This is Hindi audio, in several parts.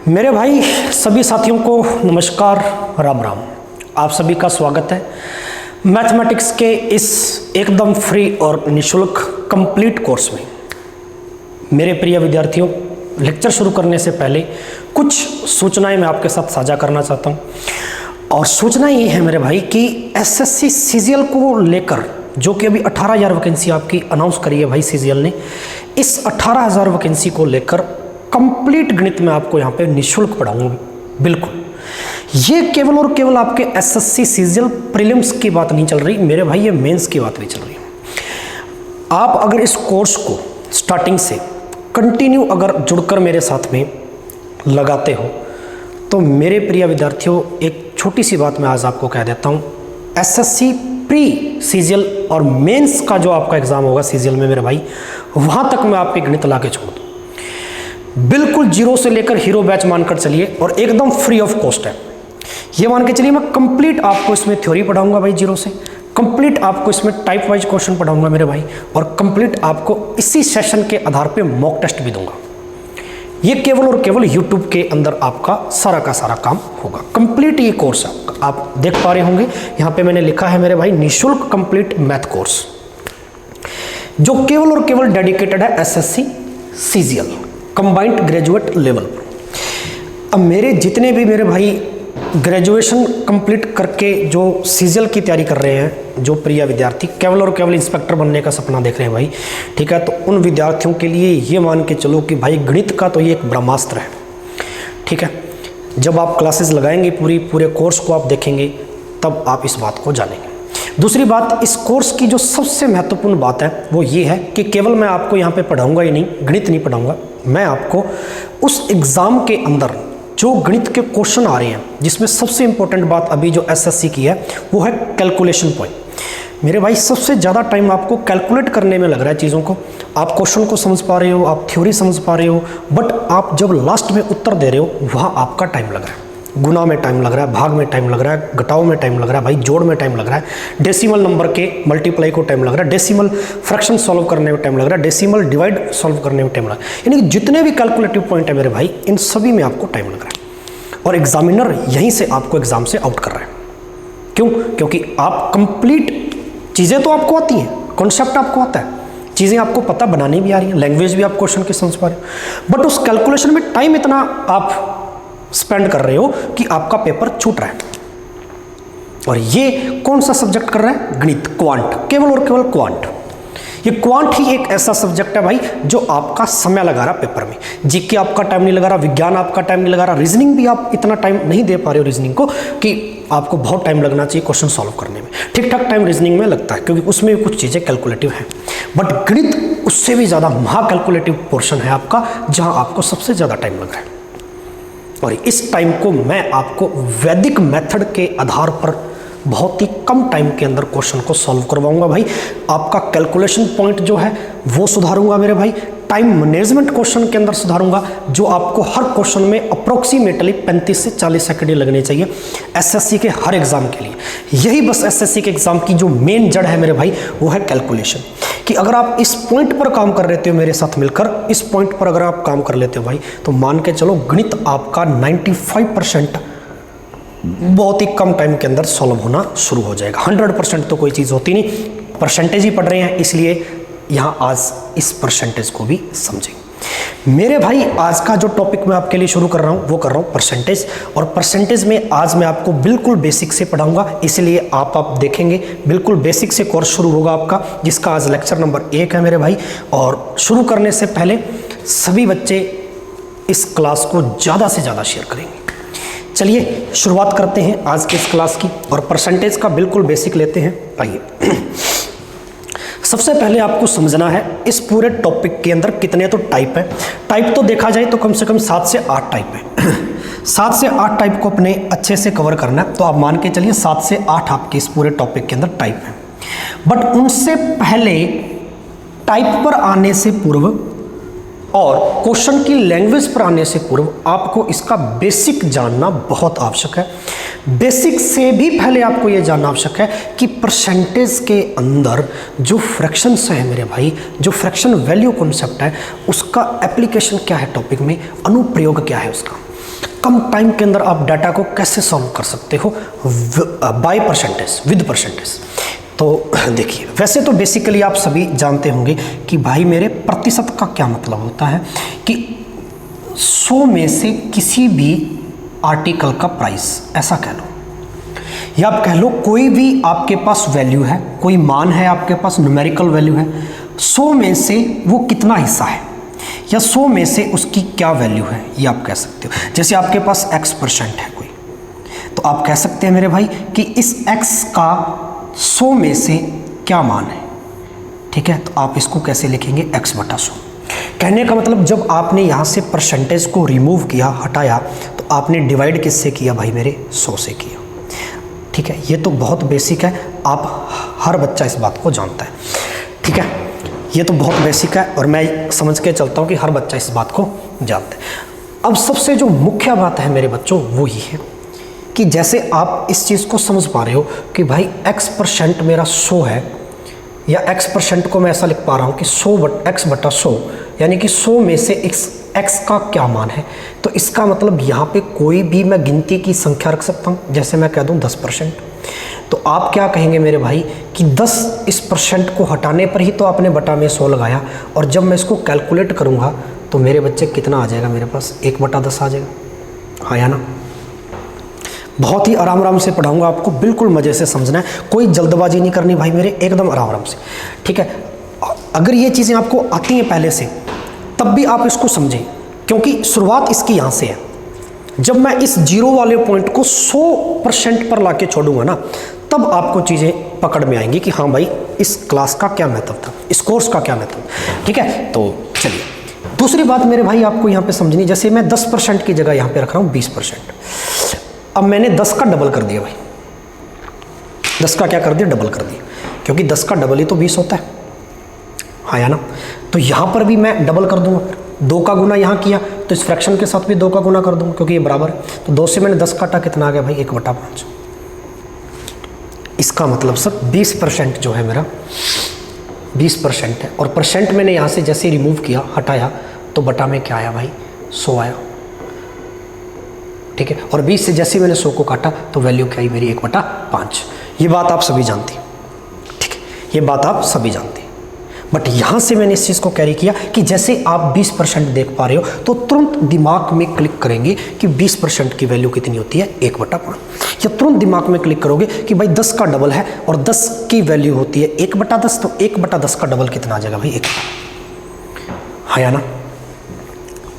मेरे भाई सभी साथियों को नमस्कार, राम राम। आप सभी का स्वागत है मैथमेटिक्स के इस एकदम फ्री और निःशुल्क कंप्लीट कोर्स में। मेरे प्रिय विद्यार्थियों, लेक्चर शुरू करने से पहले कुछ सूचनाएं मैं आपके साथ साझा करना चाहता हूं। और सूचना ये है मेरे भाई कि एसएससी सीजीएल को लेकर जो कि अभी 18,000 वैकेंसी आपकी अनाउंस करी है भाई सीजीएल ने, इस 18,000 वैकेंसी को लेकर कंप्लीट गणित में आपको यहाँ पे निःशुल्क पढ़ाऊंगा। बिल्कुल, ये केवल और केवल आपके एसएससी सीजीएल प्रीलिम्स की बात नहीं चल रही मेरे भाई, ये मेंस की बात भी चल रही है। आप अगर इस कोर्स को स्टार्टिंग से कंटिन्यू अगर जुड़कर मेरे साथ में लगाते हो तो मेरे प्रिय विद्यार्थियों, एक छोटी सी बात मैं आज आपको कह देता हूँ। एसएससी प्री सीजीएल और मेंस का जो आपका एग्जाम होगा सीजीएल में मेरे भाई, वहाँ तक मैं आपके गणित ला के छोड़ दूँ। बिल्कुल जीरो से लेकर हीरो बैच मानकर चलिए और एकदम फ्री ऑफ कॉस्ट है। ये मान के चलिए मैं कंप्लीट आपको इसमें थ्योरी पढ़ाऊंगा भाई जीरो से, कंप्लीट आपको इसमें टाइप वाइज क्वेश्चन पढ़ाऊंगा मेरे भाई, और कंप्लीट आपको इसी सेशन के आधार पे मॉक टेस्ट भी दूंगा। ये केवल और केवल यूट्यूब के अंदर आपका सारा का सारा काम होगा। कंप्लीट ये कोर्स आपका, आप देख पा रहे होंगे यहाँ पे मैंने लिखा है मेरे भाई निःशुल्क कंप्लीट मैथ कोर्स, जो केवल और केवल डेडिकेटेड है SSC CGL combined graduate level. अब मेरे जितने भी मेरे भाई ग्रेजुएशन कंप्लीट करके जो सीजीएल की तैयारी कर रहे हैं, जो प्रिय विद्यार्थी केवल और केवल इंस्पेक्टर बनने का सपना देख रहे हैं भाई, ठीक है, तो उन विद्यार्थियों के लिए ये मान के चलो कि भाई गणित का तो ये एक ब्रह्मास्त्र है। ठीक है, जब आप क्लासेस लगाएंगे पूरे कोर्स को आप देखेंगे तब आप इस बात को जानेंगे। दूसरी बात, इस कोर्स की जो सबसे महत्वपूर्ण बात है वो ये है कि केवल मैं आपको यहाँ पे पढ़ाऊंगा ही नहीं, गणित नहीं पढ़ाऊंगा, मैं आपको उस एग्ज़ाम के अंदर जो गणित के क्वेश्चन आ रहे हैं, जिसमें सबसे इंपॉर्टेंट बात अभी जो एसएससी की है वो है कैलकुलेशन पॉइंट। मेरे भाई सबसे ज़्यादा टाइम आपको कैलकुलेट करने में लग रहा है चीज़ों को। आप क्वेश्चन को समझ पा रहे हो, आप थ्योरी समझ पा रहे हो, बट आप जब लास्ट में उत्तर दे रहे हो वहाँ आपका टाइम लग रहा है। गुना में टाइम लग रहा है, भाग में टाइम लग रहा है, घटाव में टाइम लग रहा है भाई, जोड़ में टाइम लग रहा है, डेसिमल नंबर के मल्टीप्लाई को टाइम लग रहा है, डेसिमल फ्रैक्शन सॉल्व करने में टाइम लग रहा है, डेसिमल डिवाइड सॉल्व करने में टाइम लग रहा है। यानी कि जितने भी कैलकुलेटिव पॉइंट है मेरे भाई, इन सभी में आपको टाइम लग रहा है। और एग्जामिनर यहीं से आपको एग्जाम से आउट कर रहा है। क्यों? क्योंकि आप कंप्लीट चीज़ें तो आपको आती हैं, कॉन्सेप्ट आपको आता है, चीज़ें आपको पता बनानी भी आ रही हैं, लैंग्वेज भी आप क्वेश्चन की समझ पा रहे हो, बट उस कैलकुलेशन में टाइम इतना आप स्पेंड कर रहे हो कि आपका पेपर छूट रहा है। और ये कौन सा सब्जेक्ट कर रहा है? गणित, क्वांट, केवल और केवल क्वांट। ये क्वांट ही एक ऐसा सब्जेक्ट है भाई जो आपका समय लगा रहा पेपर में। जीके आपका टाइम नहीं लगा रहा, विज्ञान आपका टाइम नहीं लगा रहा, रीजनिंग भी आप इतना टाइम नहीं दे पा रहे हो रीजनिंग को कि आपको बहुत टाइम लगना चाहिए क्वेश्चन सॉल्व करने में। ठीक ठाक टाइम रीजनिंग में लगता है क्योंकि उसमें भी कुछ चीज़ें कैलकुलेटिव हैं, बट गणित उससे भी ज़्यादा महा कैलकुलेटिव पोर्शन है आपका, जहाँ आपको सबसे ज़्यादा टाइम लग रहा है। और इस टाइम को मैं आपको वैदिक मेथड के आधार पर बहुत ही कम टाइम के अंदर क्वेश्चन को सॉल्व करवाऊंगा भाई। आपका कैलकुलेशन पॉइंट जो है वो सुधारूंगा मेरे भाई, टाइम मैनेजमेंट क्वेश्चन के अंदर सुधारूंगा, जो आपको हर क्वेश्चन में अप्रोक्सीमेटली 35 से 40 सेकंड लगने चाहिए एसएससी के हर एग्जाम के लिए। यही बस एसएससी के एग्जाम की जो मेन जड़ है मेरे भाई वो है कैलकुलेशन। कि अगर आप इस पॉइंट पर काम कर लेते हो मेरे साथ मिलकर, इस पॉइंट पर अगर आप काम कर लेते हो भाई, तो मान के चलो गणित आपका 95% बहुत ही कम टाइम के अंदर सॉल्व होना शुरू हो जाएगा। 100% तो कोई चीज़ होती नहीं, परसेंटेज ही पढ़ रहे हैं, इसलिए यहाँ आज इस परसेंटेज को भी समझेंगे मेरे भाई। आज का जो टॉपिक मैं आपके लिए शुरू कर रहा हूँ वो कर रहा हूँ परसेंटेज, और परसेंटेज में आज मैं आपको बिल्कुल बेसिक से पढ़ाऊंगा, इसलिए आप देखेंगे बिल्कुल बेसिक से कोर्स शुरू होगा आपका, जिसका आज लेक्चर नंबर 1 है मेरे भाई। और शुरू करने से पहले सभी बच्चे इस क्लास को ज़्यादा से ज़्यादा शेयर करेंगे। चलिए शुरुआत करते हैं आज के इस क्लास की, और परसेंटेज का बिल्कुल बेसिक लेते हैं। आइए, सबसे पहले आपको समझना है इस पूरे टॉपिक के अंदर कितने तो टाइप है। टाइप तो देखा जाए तो कम से कम 7 से 8 टाइप है। 7 से 8 टाइप को अपने अच्छे से कवर करना है, तो आप मान के चलिए 7 से 8 आपके इस पूरे टॉपिक के अंदर टाइप है। बट उनसे पहले टाइप पर आने से पूर्व और क्वेश्चन की लैंग्वेज पर आने से पूर्व आपको इसका बेसिक जानना बहुत आवश्यक है। बेसिक से भी पहले आपको यह जानना आवश्यक है कि परसेंटेज के अंदर जो फ्रैक्शंस है मेरे भाई, जो फ्रैक्शन वैल्यू कॉन्सेप्ट है, उसका एप्लीकेशन क्या है टॉपिक में, अनुप्रयोग क्या है उसका। कम टाइम के अंदर आप डाटा को कैसे सॉल्व कर सकते हो बाय परसेंटेज, विद परसेंटेज। तो देखिए, वैसे तो बेसिकली आप सभी जानते होंगे कि भाई मेरे प्रतिशत का क्या मतलब होता है कि 100 में से किसी भी आर्टिकल का प्राइस, ऐसा कह लो, या आप कह लो कोई भी आपके पास वैल्यू है, कोई मान है आपके पास, न्यूमेरिकल वैल्यू है, 100 में से वो कितना हिस्सा है या 100 में से उसकी क्या वैल्यू है, ये आप कह सकते हो। जैसे आपके पास x% है कोई, तो आप कह सकते हैं मेरे भाई कि इस x का 100 में से क्या मान है, ठीक है। तो आप इसको कैसे लिखेंगे, x/100। कहने का मतलब जब आपने यहाँ से परसेंटेज को रिमूव किया, हटाया, तो आपने डिवाइड किससे किया भाई मेरे, 100 से किया, ठीक है। ये तो बहुत बेसिक है, आप हर बच्चा इस बात को जानता है, ठीक है। ये तो बहुत बेसिक है और मैं समझ के चलता हूँ कि हर बच्चा इस बात को जानता है। अब सबसे जो मुख्य बात है मेरे बच्चों वो ये है कि जैसे आप इस चीज़ को समझ पा रहे हो कि भाई x% मेरा 100 है, या x% को मैं ऐसा लिख पा रहा हूँ कि 100x/100, यानी कि 100 में से x का क्या मान है। तो इसका मतलब यहाँ पे कोई भी मैं गिनती की संख्या रख सकता हूँ। जैसे मैं कह दूँ 10%, तो आप क्या कहेंगे मेरे भाई कि 10 इस परसेंट को हटाने पर ही तो आपने बटा में 100 लगाया, और जब मैं इसको कैलकुलेट करूँगा तो मेरे बच्चे कितना आ जाएगा, मेरे पास 1/10 आ जाएगा, हाँ या ना। बहुत ही आराम से पढ़ाऊंगा आपको, बिल्कुल मज़े से समझना है, कोई जल्दबाजी नहीं करनी भाई मेरे, एकदम आराम से, ठीक है। अगर ये चीज़ें आपको आती हैं पहले से तब भी आप इसको समझें, क्योंकि शुरुआत इसकी यहाँ से है। जब मैं इस जीरो वाले पॉइंट को 100% पर लाके छोड़ूंगा ना, तब आपको चीज़ें पकड़ में आएंगी कि हाँ भाई इस क्लास का क्या महत्व था, इस कोर्स का क्या महत्व, ठीक है। तो चलिए, दूसरी बात मेरे भाई आपको यहाँ पे समझनी, जैसे मैं 10% की जगह यहाँ पे रख रहा हूँ 20%। अब मैंने 10 का डबल कर दिया भाई, 10 का क्या कर दिया, डबल कर दिया, क्योंकि 10 का डबल ही तो 20 होता है, हाँ या ना। तो यहाँ पर भी मैं डबल कर दूंगा, 2 का गुना यहाँ किया तो इस फ्रैक्शन के साथ भी 2 का गुना कर दूंगा, क्योंकि ये बराबर है। तो 2 से मैंने 10 काटा, कितना आ गया भाई, 1/5। इसका मतलब सर 20% जो है मेरा 20% है, और परसेंट मैंने यहाँ से जैसे रिमूव किया, हटाया, तो बटा में क्या आया भाई, 100 आया, ठीक है। और 20 से जैसे मैंने 100 को काटा तो वैल्यू क्या आई मेरी, 1/5। ये बात आप सभी जानते हैं, ठीक है, ये बात आप सभी जानते हैं। बट यहाँ से मैंने इस चीज़ को कैरी किया कि जैसे आप 20% देख पा रहे हो तो तुरंत दिमाग में क्लिक करेंगे कि 20% की वैल्यू कितनी होती है, 1/5। या तुरंत दिमाग में क्लिक करोगे कि भाई 10 का डबल है और 10 की वैल्यू होती है 1/10, तो 1/10 का डबल कितना आ जाएगा भाई, 1, हाँ या ना।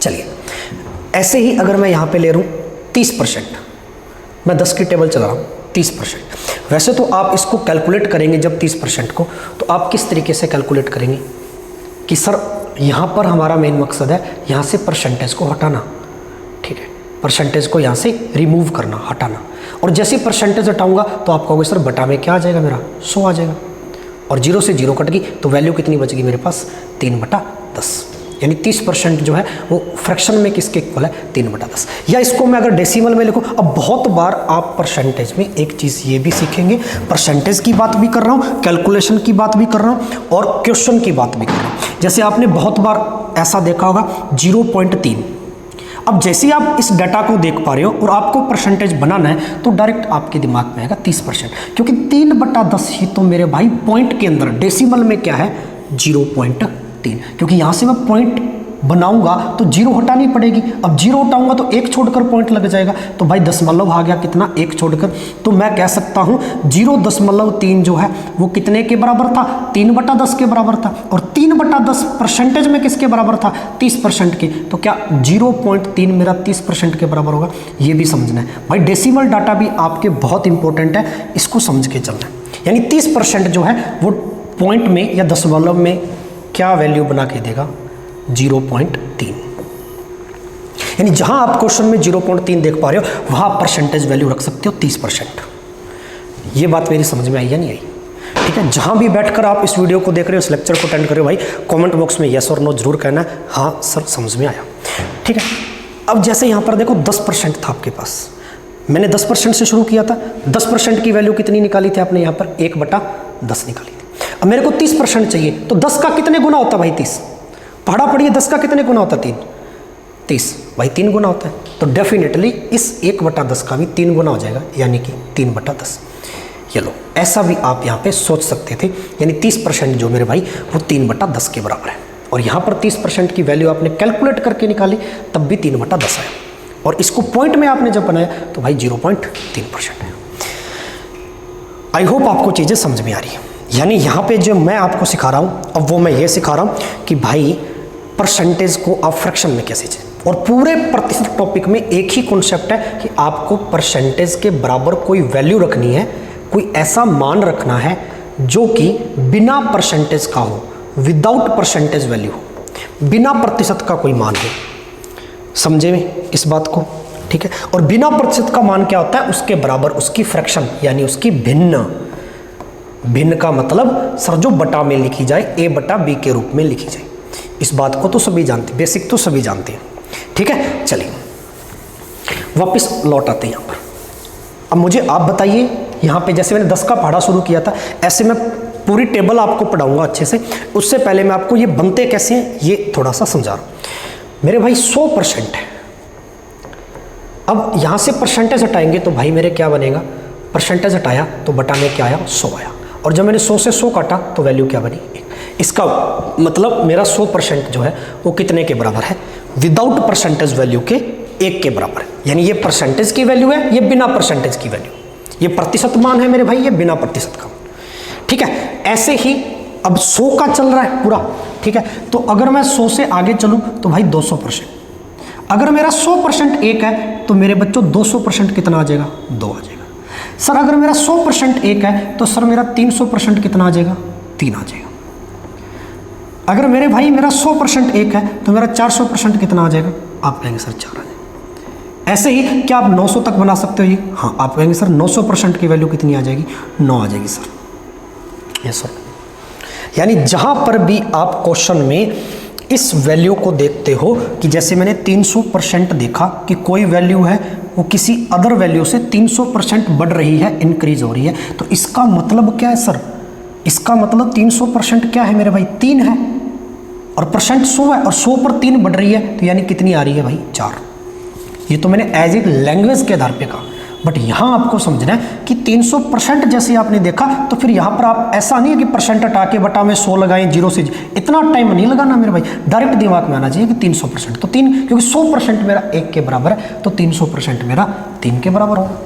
चलिए, ऐसे ही अगर मैं यहाँ पे ले रहा हूँ 30%, मैं 10 की टेबल चला रहा हूँ 30%। वैसे तो आप इसको कैलकुलेट करेंगे जब 30% को, तो आप किस तरीके से कैलकुलेट करेंगे कि सर यहाँ पर हमारा मेन मकसद है यहाँ से परसेंटेज को हटाना, ठीक है, परसेंटेज को यहाँ से रिमूव करना, हटाना। और जैसे परसेंटेज हटाऊंगा तो आप कहोगे सर बटा में क्या आ जाएगा मेरा, 100 आ जाएगा, और 0 से 0 कट गई तो वैल्यू कितनी बचेगी मेरे पास, 3/10। यानी 30% जो है वो फ्रैक्शन में किसके इक्वल है, 3/10। या इसको मैं अगर डेसिमल में लिखूं, अब बहुत बार आप परसेंटेज में एक चीज़ ये भी सीखेंगे, परसेंटेज की बात भी कर रहा हूँ, कैलकुलेशन की बात भी कर रहा हूँ, और क्वेश्चन की बात भी कर रहा हूँ। जैसे आपने बहुत बार ऐसा देखा होगा 0.3। अब जैसे आप इस डाटा को देख पा रहे हो और आपको परसेंटेज बनाना है तो डायरेक्ट आपके दिमाग में आएगा 30%, क्योंकि 3/10 ही तो मेरे भाई पॉइंट के अंदर डेसिमल में क्या है, 0.3, क्योंकि यहाँ से मैं पॉइंट बनाऊंगा तो 0 हटानी पड़ेगी। अब 0 हटाऊंगा तो 1 छोड़कर पॉइंट लग जाएगा, तो भाई दशमलव आ गया कितना, 1 छोड़कर, तो मैं कह सकता हूँ 0.3 जो है वो कितने के बराबर था, 3/10 के बराबर था। और 3/10 परसेंटेज में किसके बराबर था, 30% के। तो क्या 0.3 मेरा 30% के बराबर होगा, ये भी समझना है भाई। डेसिमल डाटा भी आपके बहुत इंपॉर्टेंट है, इसको समझ के चलना है। यानी 30% जो है वो पॉइंट में या दशमलव में क्या वैल्यू बना के देगा, 0.3। यानी जहां आप क्वेश्चन में 0.3 देख पा रहे हो वहां परसेंटेज वैल्यू रख सकते हो 30%। ये बात मेरी समझ में आई या नहीं आई, ठीक है। जहां भी बैठकर आप इस वीडियो को देख रहे हो, इस लेक्चर को अटेंड कर रहे हो, भाई कमेंट बॉक्स में यस और नो जरूर कहना है, हाँ सर समझ में आया, ठीक है। अब जैसे यहाँ पर देखो 10% था आपके पास, मैंने 10% से शुरू किया था, 10% की वैल्यू कितनी निकाली थी आपने, यहाँ पर 1/10 निकाली थी। अब मेरे को 30% चाहिए, तो 10 का कितने गुना होता है भाई, 30, पढ़ा पढ़िए, 10 का कितने गुना होता है, 3, 30 भाई 3 गुना होता है। तो डेफिनेटली इस 1/10 का भी 3 गुना हो जाएगा, यानी कि 3/10। ये लो, ऐसा भी आप यहाँ पे सोच सकते थे, यानी 30% जो मेरे भाई वो 3/10 के बराबर है। और यहाँ पर 30% की वैल्यू आपने कैलकुलेट करके निकाली तब भी 3/10 है, और इसको पॉइंट में आपने जब बनाया तो भाई 0.3% है। आई होप आपको चीज़ें समझ में आ रही है। यानी यहाँ पे जो मैं आपको सिखा रहा हूँ, अब वो मैं ये सिखा रहा हूँ कि भाई परसेंटेज को आप फ्रैक्शन में कैसे चेंज, और पूरे प्रतिशत टॉपिक में एक ही कॉन्सेप्ट है कि आपको परसेंटेज के बराबर कोई वैल्यू रखनी है, कोई ऐसा मान रखना है जो कि बिना परसेंटेज का हो, विदाउट परसेंटेज वैल्यू हो, बिना प्रतिशत का कोई मान हो। समझे में इस बात को? ठीक है। और बिना प्रतिशत का मान क्या होता है? उसके बराबर उसकी फ्रैक्शन, यानी उसकी भिन्न। भिन्न का मतलब सर जो बटा में लिखी जाए, a/b के रूप में लिखी जाए। इस बात को तो सभी जानते हैं, बेसिक तो सभी जानते हैं। ठीक है, चलिए वापस लौट आते हैं यहाँ पर। अब मुझे आप बताइए, यहाँ पे जैसे मैंने 10 का पढ़ा शुरू किया था, ऐसे मैं पूरी टेबल आपको पढ़ाऊंगा अच्छे से। उससे पहले मैं आपको ये बनते कैसे हैं ये थोड़ा सा समझा रहा हूँ। मेरे भाई 100% है। अब यहाँ से परसेंटेज हटाएंगे तो भाई मेरे क्या बनेगा? परसेंटेज हटाया तो बटा में क्या आया? 100 आया। और जब मैंने 100 से 100 काटा तो वैल्यू क्या बनी? 1। इसका मतलब मेरा 100% जो है वो कितने के बराबर है? विदाउट परसेंटेज वैल्यू के 1 के बराबर है। यानी ये परसेंटेज की वैल्यू है, ये बिना परसेंटेज की वैल्यू। ये प्रतिशत मान है मेरे भाई, ये बिना प्रतिशत का। ठीक है, ऐसे ही अब 100 का चल रहा है पूरा। ठीक है, तो अगर मैं 100 से आगे चलूँ तो भाई 200%। अगर मेरा 100% 1 है तो मेरे बच्चों 200% कितना आ जाएगा? 2 आ जाएगा। सर अगर मेरा 100% 1 है तो सर मेरा 300% कितना आ जाएगा? 3 आ जाएगा। अगर मेरे भाई मेरा 100% 1 है तो मेरा 400% कितना आ जाएगा? आप कहेंगे सर 4 आ जाएगा। ऐसे ही क्या आप 900 तक बना सकते हो ये? हाँ, आप कहेंगे सर 900% की वैल्यू कितनी आ जाएगी? 9 आ जाएगी सर। Yes sir. यानी जहां पर भी आप क्वेश्चन में इस वैल्यू को देखते हो कि जैसे मैंने 300% देखा कि कोई वैल्यू है वो किसी अदर वैल्यू से 300% बढ़ रही है, इंक्रीज हो रही है, तो इसका मतलब क्या है सर? इसका मतलब 300% क्या है मेरे भाई? 3 है, और परसेंट 100 है, और 100 पर 3 बढ़ रही है, तो यानी कितनी आ रही है भाई? 4। ये तो मैंने एज ए लैंग्वेज के आधार पे कहा, बट यहाँ आपको समझना है कि 300% जैसे आपने देखा तो फिर यहाँ पर आप ऐसा नहीं है कि परसेंट हटा के बटा में 100 लगाएं, 0 से इतना टाइम नहीं लगाना मेरे भाई। डायरेक्ट दिमाग में आना चाहिए कि 300%, तो 3, क्योंकि 100% मेरा 1 के बराबर है तो 300% मेरा 3 के बराबर होगा।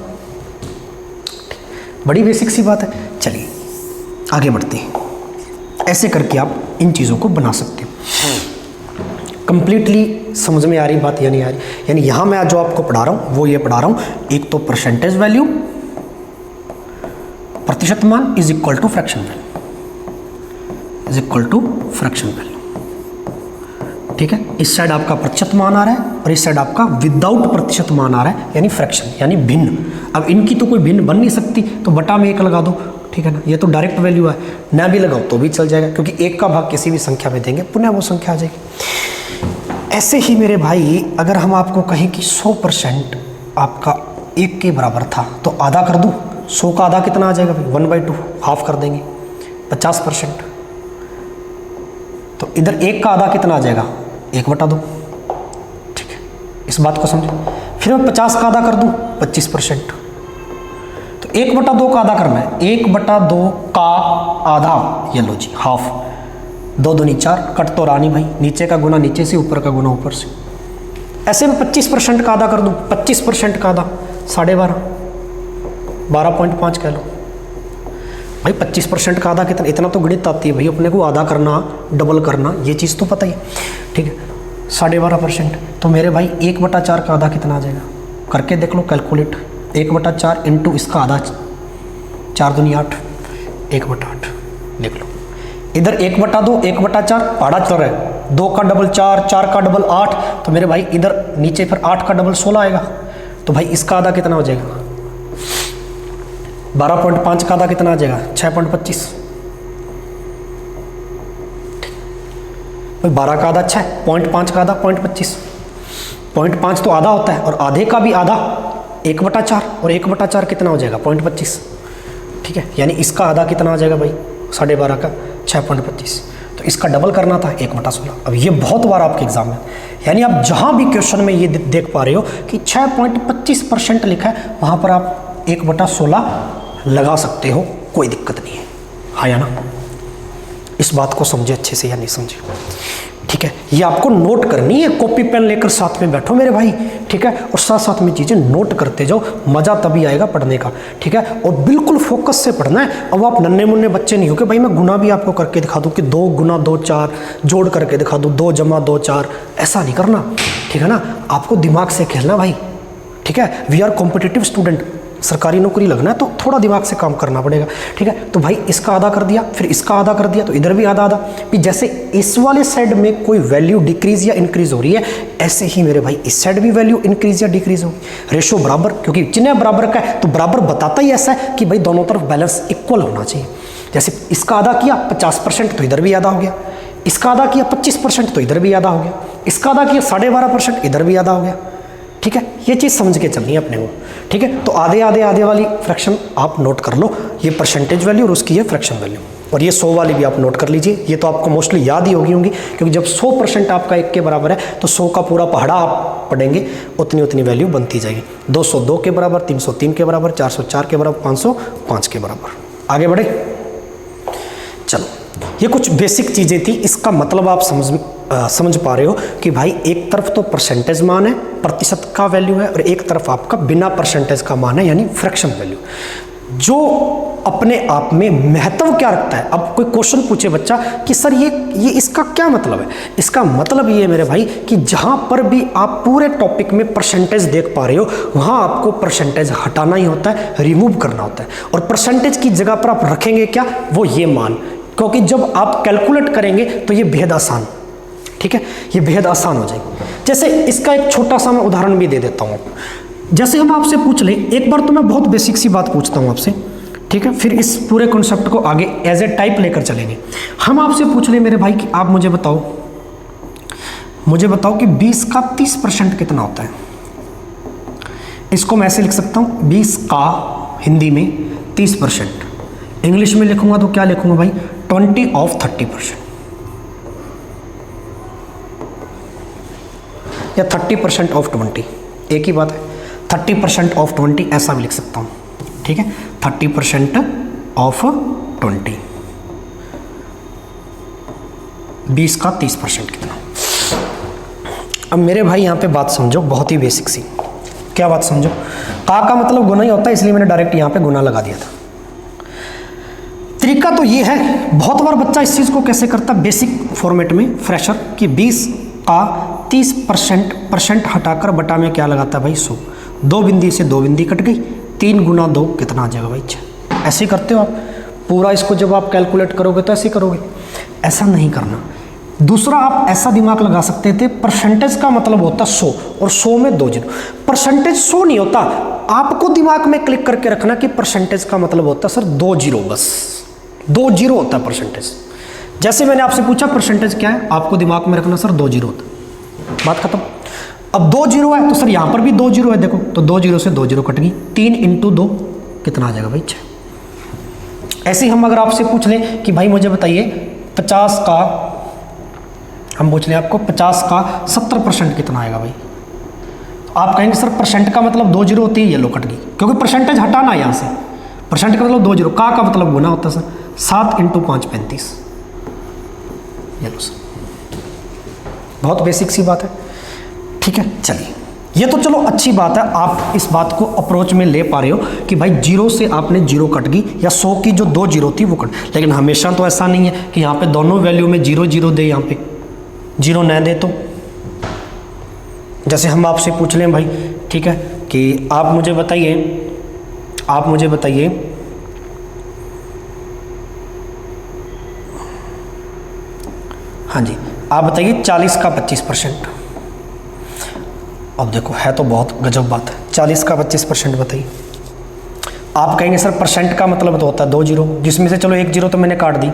बड़ी बेसिक सी बात है। चलिए आगे बढ़ते हैं। ऐसे करके आप इन चीज़ों को बना सकते हो। कंप्लीटली समझ में आ रही बात या नहीं आ रही? यानी यहाँ मैं जो आपको पढ़ा रहा हूँ वो ये पढ़ा रहा हूँ, एक तो परसेंटेज वैल्यू, प्रतिशत मान is equal to fraction value, is equal to fraction value. ठीक है, इस साइड आपका प्रतिशत मान आ रहा है और इस साइड आपका विदाउट प्रतिशत मान आ रहा है, यानी फ्रैक्शन, यानी भिन्न। अब इनकी तो कोई भिन्न बन नहीं सकती, तो बटा में 1 लगा दो। ठीक है ना, ये तो डायरेक्ट वैल्यू है, ना भी लगाओ तो भी चल जाएगा, क्योंकि 1 का भाग किसी भी संख्या में देंगे पुनः वो संख्या आ जाएगी। ऐसे ही मेरे भाई अगर हम आपको कहें कि 100% आपका 1 के बराबर था तो आधा कर दूं, 100 का आधा कितना आ जाएगा भाई? 1/2, हाफ कर देंगे, 50%। तो इधर 1 का आधा कितना आ जाएगा? 1/2। ठीक है, इस बात को समझो। फिर मैं 50 का आधा कर दूं, 25%। तो 1/2 का आधा करना है, 1/2 का आधा, ये लो जी, हाफ। 2 दूनी 4, कट तो रानी भाई, नीचे का गुना नीचे से, ऊपर का गुना ऊपर से। ऐसे में 25% का आधा कर दूं, 25% का आधा 12.5, 12.5 कह लो भाई। 25% का आधा कितना? इतना तो गणित आती है भाई अपने को, आधा करना, डबल करना, ये चीज़ तो पता ही है। ठीक है, 12.5%। तो मेरे भाई 1/4 का आधा कितना आ जाएगा? करके देख लो कैलकुलेट। 1/4 इंटू इसका आधा, 4 दूनी 8, 1/8 लिख लो। इधर 1/2, 1/4 पहाड़ा चल रहा है, 2 का डबल 4, 4 का डबल 8, तो मेरे भाई इधर नीचे फिर 8 का डबल 16 आएगा। तो भाई इसका आधा कितना हो जाएगा? 12.5 का आधा कितना आ जाएगा? 6.25। भाई 12 का आधा 6, 0.5 का आधा 0.25। 0.5 तो आधा होता है, और आधे का भी आधा 1/4, और 1/4 कितना हो जाएगा? 0.25। ठीक है, यानी इसका आधा कितना आ जाएगा भाई? 12.5 का 6.25। तो इसका डबल करना था 1/16। अब ये बहुत बार आपके एग्जाम में, यानी आप जहाँ भी क्वेश्चन में ये देख पा रहे हो कि 6.25% लिखा है, वहाँ पर आप 1/16 लगा सकते हो, कोई दिक्कत नहीं है। हाँ या ना? इस बात को समझे अच्छे से या नहीं समझे? ठीक है, ये आपको नोट करनी है, कॉपी पेन लेकर साथ में बैठो मेरे भाई, ठीक है, और साथ साथ में चीज़ें नोट करते जाओ, मज़ा तभी आएगा पढ़ने का, ठीक है, और बिल्कुल फोकस से पढ़ना है। अब आप नन्हे मुन्ने बच्चे नहीं हो कि भाई मैं गुना भी आपको करके दिखा दूँ कि 2 गुना 2 4 जोड़ करके दिखा दूँ, 2 जमा 2 4, ऐसा नहीं करना, ठीक है ना। आपको दिमाग से खेलना भाई, ठीक है। वी आर कॉम्पिटिटिव स्टूडेंट, सरकारी नौकरी लगना है तो थोड़ा दिमाग से काम करना पड़ेगा, ठीक है। तो भाई इसका आधा कर दिया, फिर इसका आधा कर दिया, तो इधर भी आधा आधा, फिर जैसे इस वाले साइड में कोई वैल्यू डिक्रीज या इंक्रीज हो रही है, ऐसे ही मेरे भाई इस साइड भी वैल्यू इंक्रीज या डिक्रीज होगी। रेशो बराबर, क्योंकि चिन्ह बराबर का है तो बराबर बताता ही ऐसा है कि भाई दोनों तरफ बैलेंस इक्वल होना चाहिए। जैसे इसका आधा किया 50% तो इधर भी आधा हो गया, इसका आधा किया 25% तो इधर भी आधा हो गया, इसका आधा किया 12.5% इधर भी आधा हो गया, ठीक है। ये चीज़ समझ के चलनी है अपने को, ठीक है। तो आधे आधे आधे वाली फ्रैक्शन आप नोट कर लो, ये परसेंटेज वैल्यू और उसकी ये फ्रैक्शन वैल्यू, और ये 100 वाली भी आप नोट कर लीजिए। ये तो आपको मोस्टली याद ही होगी क्योंकि जब 100% आपका 1 के बराबर है तो 100 का पूरा पहाड़ा आप पढ़ेंगे, उतनी उतनी वैल्यू बनती जाएगी। 202 के बराबर, 303 के बराबर, 404 के बराबर, 505 के बराबर। आगे बढ़े, चलो, ये कुछ बेसिक चीज़ें थी। इसका मतलब आप समझ पा रहे हो कि भाई एक तरफ तो परसेंटेज मान है, प्रतिशत का वैल्यू है, और एक तरफ आपका बिना परसेंटेज का मान है, यानी फ्रैक्शन वैल्यू, जो अपने आप में महत्व क्या रखता है। अब कोई क्वेश्चन पूछे बच्चा कि सर ये इसका क्या मतलब है, इसका मतलब ये मेरे भाई कि जहाँ पर भी आप पूरे टॉपिक में परसेंटेज देख पा रहे हो, वहाँ आपको परसेंटेज हटाना ही होता है, रिमूव करना होता है। और परसेंटेज की जगह पर आप रखेंगे क्या, वो ये मान, क्योंकि जब आप कैलकुलेट करेंगे तो ये बेहद आसान, ठीक है, ये बेहद आसान हो जाएगी। जैसे इसका एक छोटा सा मैं उदाहरण भी दे देता हूँ। जैसे हम आपसे पूछ लें, एक बार तो मैं बहुत बेसिक सी बात पूछता हूँ आपसे, ठीक है, फिर इस पूरे कॉन्सेप्ट को आगे एज ए टाइप लेकर चलेंगे। हम आपसे पूछ लें मेरे भाई कि आप मुझे बताओ कि 20 का 30% कितना होता है। इसको मैं ऐसे लिख सकता हूँ, 20 का हिंदी में 30%, इंग्लिश में लिखूंगा तो क्या लिखूंगा भाई, 20 of 30%, या 30% of 20, एक ही बात है। 30% of 20 ऐसा भी लिख सकता हूँ, ठीक है, 30% of 20, 20 का 30% कितना। अब मेरे भाई यहाँ पे बात समझो, बहुत ही बेसिक सी। क्या बात समझो, का मतलब गुना ही होता है, इसलिए मैंने डायरेक्ट यहाँ पे गुना लगा दिया था। तरीका तो ये है, बहुत बार बच्चा इस चीज़ को कैसे करता, बेसिक फॉर्मेट में फ्रेशर, कि 20 का 30% हटाकर बटा में क्या लगाता है भाई, 100। 2 बिंदी से 2 बिंदी कट गई, 3 गुना 2 कितना आ जाएगा भाई, 6। ऐसे करते हो आप पूरा, इसको जब आप कैलकुलेट करोगे तो ऐसे करोगे, ऐसा नहीं करना। दूसरा, आप ऐसा दिमाग लगा सकते थे, परसेंटेज का मतलब होता 100 और 100 में 2 जीरो। परसेंटेज 100 नहीं होता, आपको दिमाग में क्लिक करके रखना कि परसेंटेज का मतलब होता सर 2 जीरो, बस 2 जीरो होता है परसेंटेज। जैसे मैंने आपसे पूछा परसेंटेज क्या है, आपको दिमाग में रखना सर 2 जीरो होता है, बात खत्म। अब 2 जीरो है तो सर यहाँ पर भी 2 जीरो है, देखो तो 2 जीरो से 2 जीरो कट गई, 3 × 2 कितना आ जाएगा भाई, 6। ऐसे ही हम अगर आपसे पूछ लें कि भाई मुझे बताइए 50 का, हम पूछ लें आपको 50 का 70% कितना आएगा भाई, आप कहेंगे सर परसेंट का मतलब 2 जीरो होती है, ये लो कट गई, क्योंकि परसेंटेज हटाना है यहाँ से, परसेंट का मतलब 2 जीरो, का मतलब गुना होता है सर, 7 × 5 35, ये लो सर, बहुत बेसिक सी बात है, ठीक है। चलिए, ये तो चलो अच्छी बात है, आप इस बात को अप्रोच में ले पा रहे हो कि भाई जीरो से आपने जीरो कट गई, या 100 की जो 2 जीरो थी वो कट। लेकिन हमेशा तो ऐसा नहीं है कि यहाँ पे दोनों वैल्यू में 0 0 दे, यहाँ पे 0 न दे। तो जैसे हम आपसे पूछ लें भाई, ठीक है, कि आप मुझे बताइए हाँ जी, आप बताइए 40 का 25%। अब देखो, है तो बहुत गजब बात है, 40 का 25% बताइए। आप कहेंगे सर परसेंट का मतलब तो होता है 2 जीरो, जिसमें से चलो 1 जीरो तो मैंने काट दी,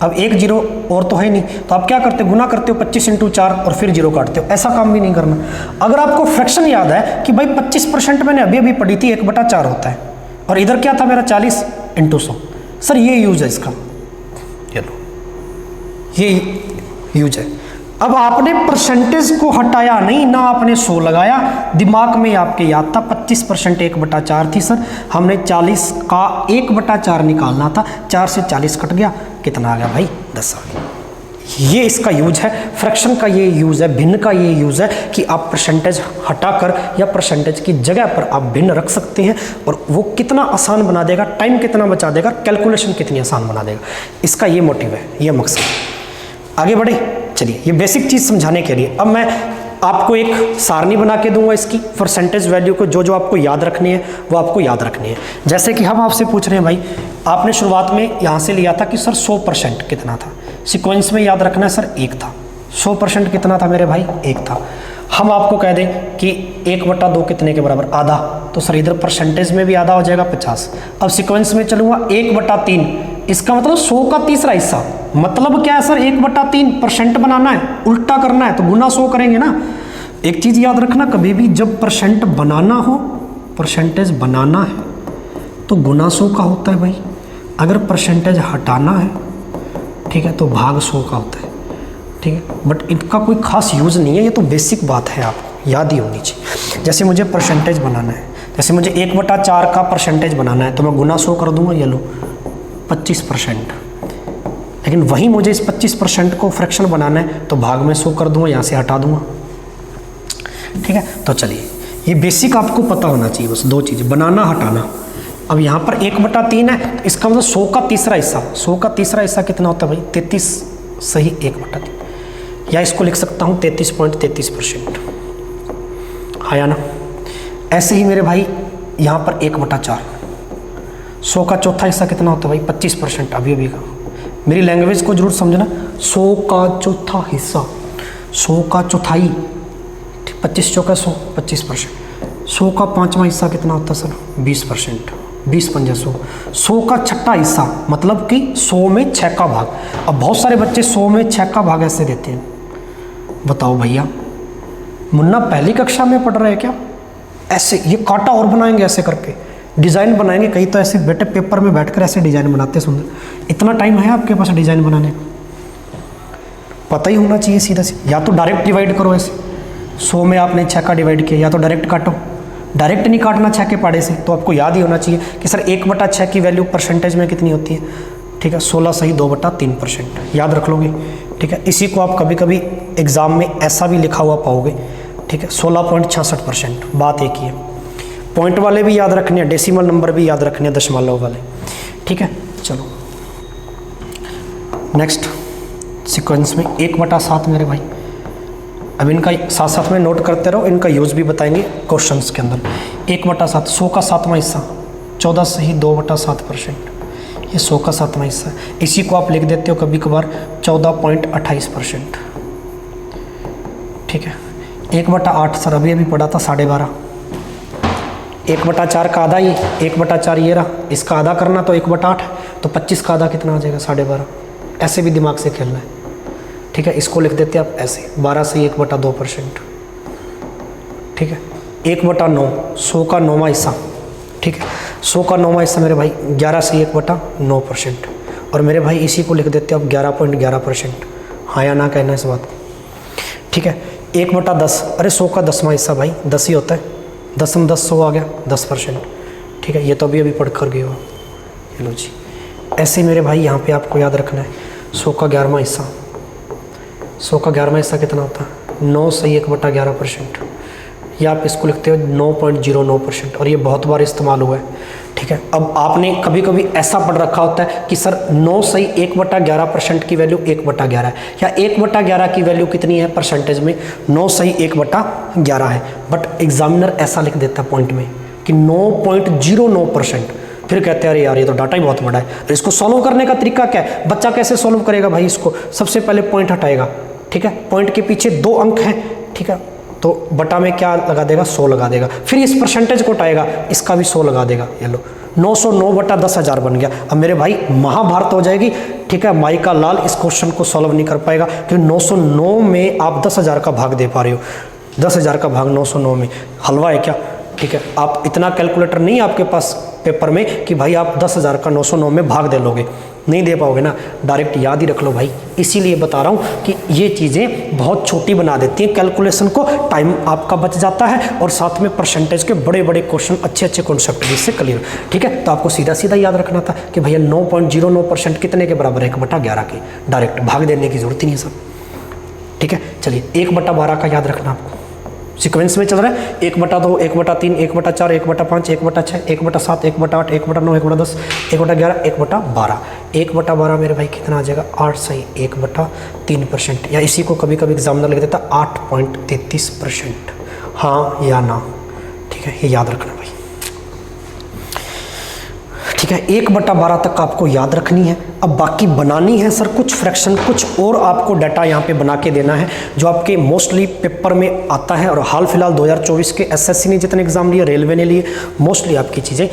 अब 1 जीरो और तो है नहीं, तो आप क्या करते हो, गुना करते हो 25 × 4 और फिर जीरो काटते हो। ऐसा काम भी नहीं करना। अगर आपको फ्रैक्शन याद है कि भाई 25% मैंने अभी पढ़ी थी, 1/4 होता है, और इधर क्या था मेरा 40 × 100, सर ये यूज है इसका, ये लो, ये यूज है। अब आपने परसेंटेज को हटाया नहीं ना, आपने 100 लगाया, दिमाग में आपके याद था 25% 1/4 थी सर, हमने 40 का 1/4 निकालना था, 4 से 40 कट गया, कितना आ गया भाई 10 आ गया। ये इसका यूज है, फ्रैक्शन का ये यूज है, भिन्न का ये यूज है कि आप परसेंटेज हटाकर या परसेंटेज की जगह पर आप भिन्न रख सकते हैं और वो कितना आसान बना देगा, टाइम कितना बचा देगा, कैलकुलेशन कितनी आसान बना देगा। इसका ये मोटिव है, ये मकसद। आगे बढ़े, चलिए ये बेसिक चीज़ समझाने के लिए अब मैं आपको एक सारणी बना के दूंगा इसकी परसेंटेज वैल्यू को, जो जो आपको याद रखनी है वो आपको याद रखनी है। जैसे कि हम आपसे पूछ रहे हैं भाई, आपने शुरुआत में यहाँ से लिया था कि सर 100% कितना था, सीक्वेंस में याद रखना है सर 1 था। 100% कितना था मेरे भाई 1 था। हम आपको कह दें कि 1/2 कितने के बराबर, आधा, तो सर इधर परसेंटेज में भी आधा हो जाएगा 50। अब सीक्वेंस में चलूँगा 1/3, इसका मतलब 100 का तीसरा हिस्सा, मतलब क्या है सर 1/3 परसेंट बनाना है, उल्टा करना है तो गुना 100 करेंगे ना। एक चीज़ याद रखना, कभी भी जब परसेंट बनाना हो, परसेंटेज बनाना है तो गुना 100 का होता है भाई, अगर परसेंटेज हटाना है ठीक है तो भाग 100 का होता है, ठीक है। बट इनका कोई खास यूज़ नहीं है, ये तो बेसिक बात है, आपको याद ही होनी चाहिए। जैसे मुझे परसेंटेज बनाना है, जैसे मुझे 1/4 का परसेंटेज बनाना है तो मैं गुना 100 कर दूंगा, ये लो 25%। लेकिन वहीं मुझे इस 25% को फ्रैक्शन बनाना है तो भाग में 100 कर दूंगा, यहाँ से हटा दूंगा, ठीक है। तो चलिए ये बेसिक आपको पता होना चाहिए, बस 2 चीज़, बनाना हटाना। अब यहाँ पर 1/3 है तो इसका मतलब 100 का तीसरा हिस्सा, 100 का तीसरा हिस्सा कितना होता है भाई 33 सही 1/3, या इसको लिख सकता हूँ 33.33%, आया ना। ऐसे ही मेरे भाई यहाँ पर 1/4, 100 का चौथा हिस्सा कितना होता है भाई 25%, अभी का मेरी लैंग्वेज को जरूर समझना, 100 का चौथा हिस्सा, 100 का चौथाई, 25 चौका 100, 25%। 100 का 5वां हिस्सा कितना होता है सर 20%, 20 पंजा 100। 100 का छठा हिस्सा मतलब कि 100 में 6 का भाग। अब बहुत सारे बच्चे 100 में 6 का भाग ऐसे देते हैं, बताओ भैया मुन्ना पहली कक्षा में पढ़ रहे हैं क्या? ऐसे ये कांटा और बनाएंगे, ऐसे करके डिज़ाइन बनाएंगे। कहीं तो ऐसे बेटे पेपर में बैठकर ऐसे डिज़ाइन बनाते सुंदर, इतना टाइम है आपके पास डिज़ाइन बनाने का? पता ही होना चाहिए सीधा सीधा। या तो डायरेक्ट डिवाइड करो, ऐसे 100 में आपने 6 का डिवाइड किया, या तो डायरेक्ट काटो। डायरेक्ट नहीं काटना 6 के पाड़े से, तो आपको याद ही होना चाहिए कि सर 1/6 की वैल्यू परसेंटेज में कितनी होती है, ठीक है 16 सही 2/3%, याद रख लोगे, ठीक है। इसी को आप कभी कभी एग्ज़ाम में ऐसा भी लिखा हुआ पाओगे, ठीक है 16.66%। बात एक ही है, पॉइंट वाले भी याद रखने हैं, डेसिमल नंबर भी याद रखने हैं, दशमलव वाले, ठीक है। चलो नेक्स्ट सीक्वेंस में 1/7 मेरे भाई, अब इनका साथ साथ में नोट करते रहो, इनका यूज़ भी बताएंगे क्वेश्चंस के अंदर। 1/7, 100 का 7वां हिस्सा 14 सही 2/7%, ये 100 का 7वां हिस्सा। इसी को आप लिख देते हो कभी कभार 14.28%, ठीक है। 1/8 सर अभी पढ़ा था 12.5, 1/4 का आधा, ही 1/4 ये रहा, इसका आधा करना तो 1/8, तो 25 का आधा कितना आ जाएगा 12.5। ऐसे भी दिमाग से खेलना है, ठीक है। इसको लिख देते हैं आप ऐसे 12 से 1/2%, ठीक है। 1/9, 100 का 9वां हिस्सा, ठीक है 100 का 9वां हिस्सा मेरे भाई 11 से 1/9%, और मेरे भाई इसी को लिख देते हैं आप 11.11%। हाँ या ना कहना इस बात को, ठीक है। 1/10, अरे 100 का 10वां हिस्सा भाई 10 ही होता है, 10 में 10 100 आ गया 10%, ठीक है। ये तो अभी पढ़ कर गए हो, चलो जी। ऐसे मेरे भाई यहाँ पे आपको याद रखना है 100 का 11वां हिस्सा, 100 का 11वां हिस्सा कितना होता है 9 सही 1/11%, या आप इसको लिखते हो 9.09%, और ये बहुत बार इस्तेमाल हुआ है, ठीक है। अब आपने कभी कभी ऐसा पढ़ रखा होता है कि सर 9 सही 1/11% की वैल्यू 1/11 है, या 1/11 की वैल्यू कितनी है परसेंटेज में 9 सही 1/11 है, बट एग्जामिनर ऐसा लिख देता है पॉइंट में कि 9.09%। फिर कहते हैं अरे यार ये तो डाटा ही बहुत बड़ा है, तो इसको सॉल्व करने का तरीका क्या है? बच्चा कैसे सॉल्व करेगा भाई? इसको सबसे पहले पॉइंट हटाएगा, ठीक है। पॉइंट के पीछे 2 अंक हैं, ठीक है, तो बटा में क्या लगा देगा 100 लगा देगा, फिर इस परसेंटेज को उठाएगा, इसका भी 100 लगा देगा, ये लो 909/10,000 बन गया। अब मेरे भाई महाभारत हो जाएगी, ठीक है। माई का लाल इस क्वेश्चन को सॉल्व नहीं कर पाएगा, क्योंकि 909 में आप 10,000 का भाग दे पा रहे हो, 10,000 का भाग 909 में हलवा है क्या, ठीक है। आप इतना कैलकुलेटर नहीं है आपके पास पेपर में कि भाई आप 10,000 का 909 में भाग दे लोगे, नहीं दे पाओगे ना, डायरेक्ट याद ही रख लो भाई। इसीलिए बता रहा हूँ कि ये चीज़ें बहुत छोटी बना देती हैं कैलकुलेशन को, टाइम आपका बच जाता है और साथ में परसेंटेज के बड़े बड़े क्वेश्चन, अच्छे अच्छे कॉन्सेप्ट भी इससे क्लियर। ठीक है, तो आपको सीधा सीधा याद रखना था कि भैया 9.09% कितने के बराबर है, 1/11 के। डायरेक्ट भाग देने की जरूरत ही नहीं है सर। ठीक है, चलिए 1/12 का याद रखना आपको, सीक्वेंस में चल रहा है 1/2, 1/3, 1/4, 1/5, 1/6, 1/7, 1/8, 1/9, 1/10, 1/11, 1/12। 1/12 मेरे भाई कितना आ जाएगा, 8 सही 1/3%, या इसी को कभी कभी एग्जामिनर लिख देता 8.33%, हाँ या ना। ठीक है, ये याद रखना भाई। ठीक है, 1/12 तक आपको याद रखनी है। अब बाकी बनानी है सर कुछ फ्रैक्शन, कुछ और आपको डाटा यहाँ पे बना के देना है जो आपके मोस्टली पेपर में आता है। और हाल फिलहाल 2024 के एसएससी ने जितने एग्जाम लिए, रेलवे ने लिए, मोस्टली आपकी चीज़ें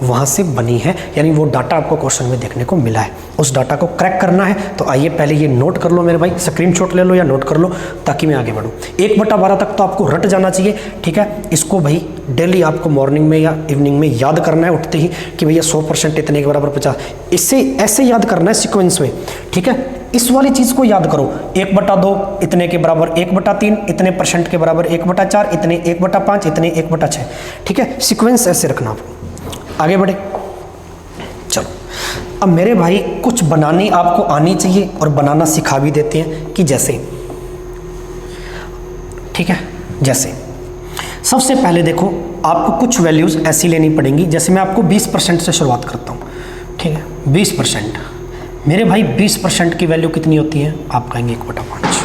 वहाँ से बनी है, यानी वो डाटा आपको क्वेश्चन में देखने को मिला है। उस डाटा को क्रैक करना है तो आइए पहले ये नोट कर लो मेरे भाई, स्क्रीनशॉट ले लो या नोट कर लो ताकि मैं आगे बढ़ूँ। 1/12 तक तो आपको रट जाना चाहिए। ठीक है, इसको भाई डेली आपको मॉर्निंग में या इवनिंग में याद करना है उठते ही कि भैया 100% इतने के बराबर 50, इससे ऐसे याद करना है सीक्वेंस में। ठीक है, इस वाली चीज़ को याद करो, 1/2 इतने के बराबर, 1/3 इतने % के बराबर, 1/4 इतने, 1/5 इतने, 1/6। ठीक है, सीक्वेंस ऐसे रखना आपको। आगे बढ़े, चलो अब मेरे भाई कुछ बनानी आपको आनी चाहिए और बनाना सिखा भी देते हैं कि जैसे, ठीक है, जैसे सबसे पहले देखो आपको कुछ वैल्यूज़ ऐसी लेनी पड़ेंगी। जैसे मैं आपको 20% से शुरुआत करता हूँ। ठीक है, 20%, मेरे भाई 20% की वैल्यू कितनी होती है, आप कहेंगे 1/5।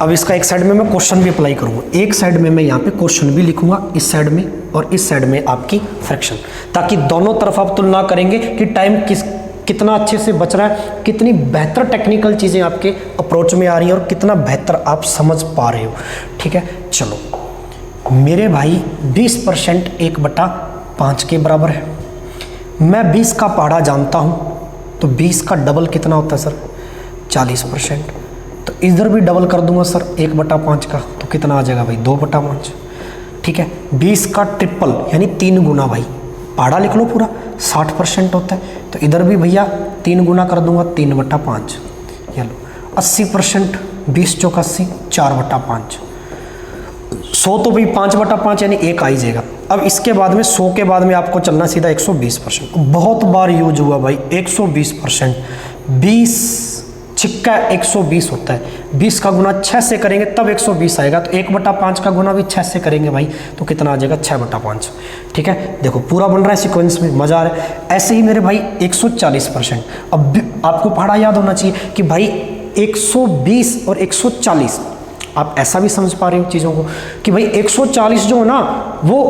अब इसका एक साइड में मैं क्वेश्चन भी अप्लाई करूँगा, एक साइड में मैं यहाँ पे क्वेश्चन भी लिखूंगा, इस साइड में और इस साइड में आपकी फ्रैक्शन, ताकि दोनों तरफ आप तुलना करेंगे कि टाइम कितना अच्छे से बच रहा है, कितनी बेहतर टेक्निकल चीज़ें आपके अप्रोच में आ रही हैं और कितना बेहतर आप समझ पा रहे हो। ठीक है, चलो मेरे भाई 20% 1/5 के बराबर है। मैं 20 का पहाड़ा जानता हूँ, तो 20 का डबल कितना होता है सर, 40%। तो इधर भी डबल कर दूंगा सर 1/5 का, तो कितना आ जाएगा भाई, 2/5। ठीक है, 20 का ट्रिपल यानी 3 गुना, भाई पहाड़ा लिख लो पूरा, 60% होता है। तो इधर भी भैया 3 गुना कर दूंगा, 3/5। ये लो 80%, 20 × 80, 4/5। 100 तो भाई 5/5 यानी 1 आ ही जाएगा। अब इसके बाद में 100 के बाद में आपको चलना सीधा 120%। बहुत बार यूज हुआ भाई 120%, 20 छिक्का 120 होता है, 20 का गुना 6 से करेंगे तब 120 आएगा। तो 1/5 का गुना भी 6 से करेंगे भाई, तो कितना आ जाएगा, 6/5। ठीक है, देखो पूरा बन रहा है सीक्वेंस में, मजा आ रहा है। ऐसे ही मेरे भाई 140%। अब आपको पहाड़ा याद होना चाहिए कि भाई 120 और 140, आप ऐसा भी समझ पा रहे हो चीज़ों को कि भाई 140 जो है ना वो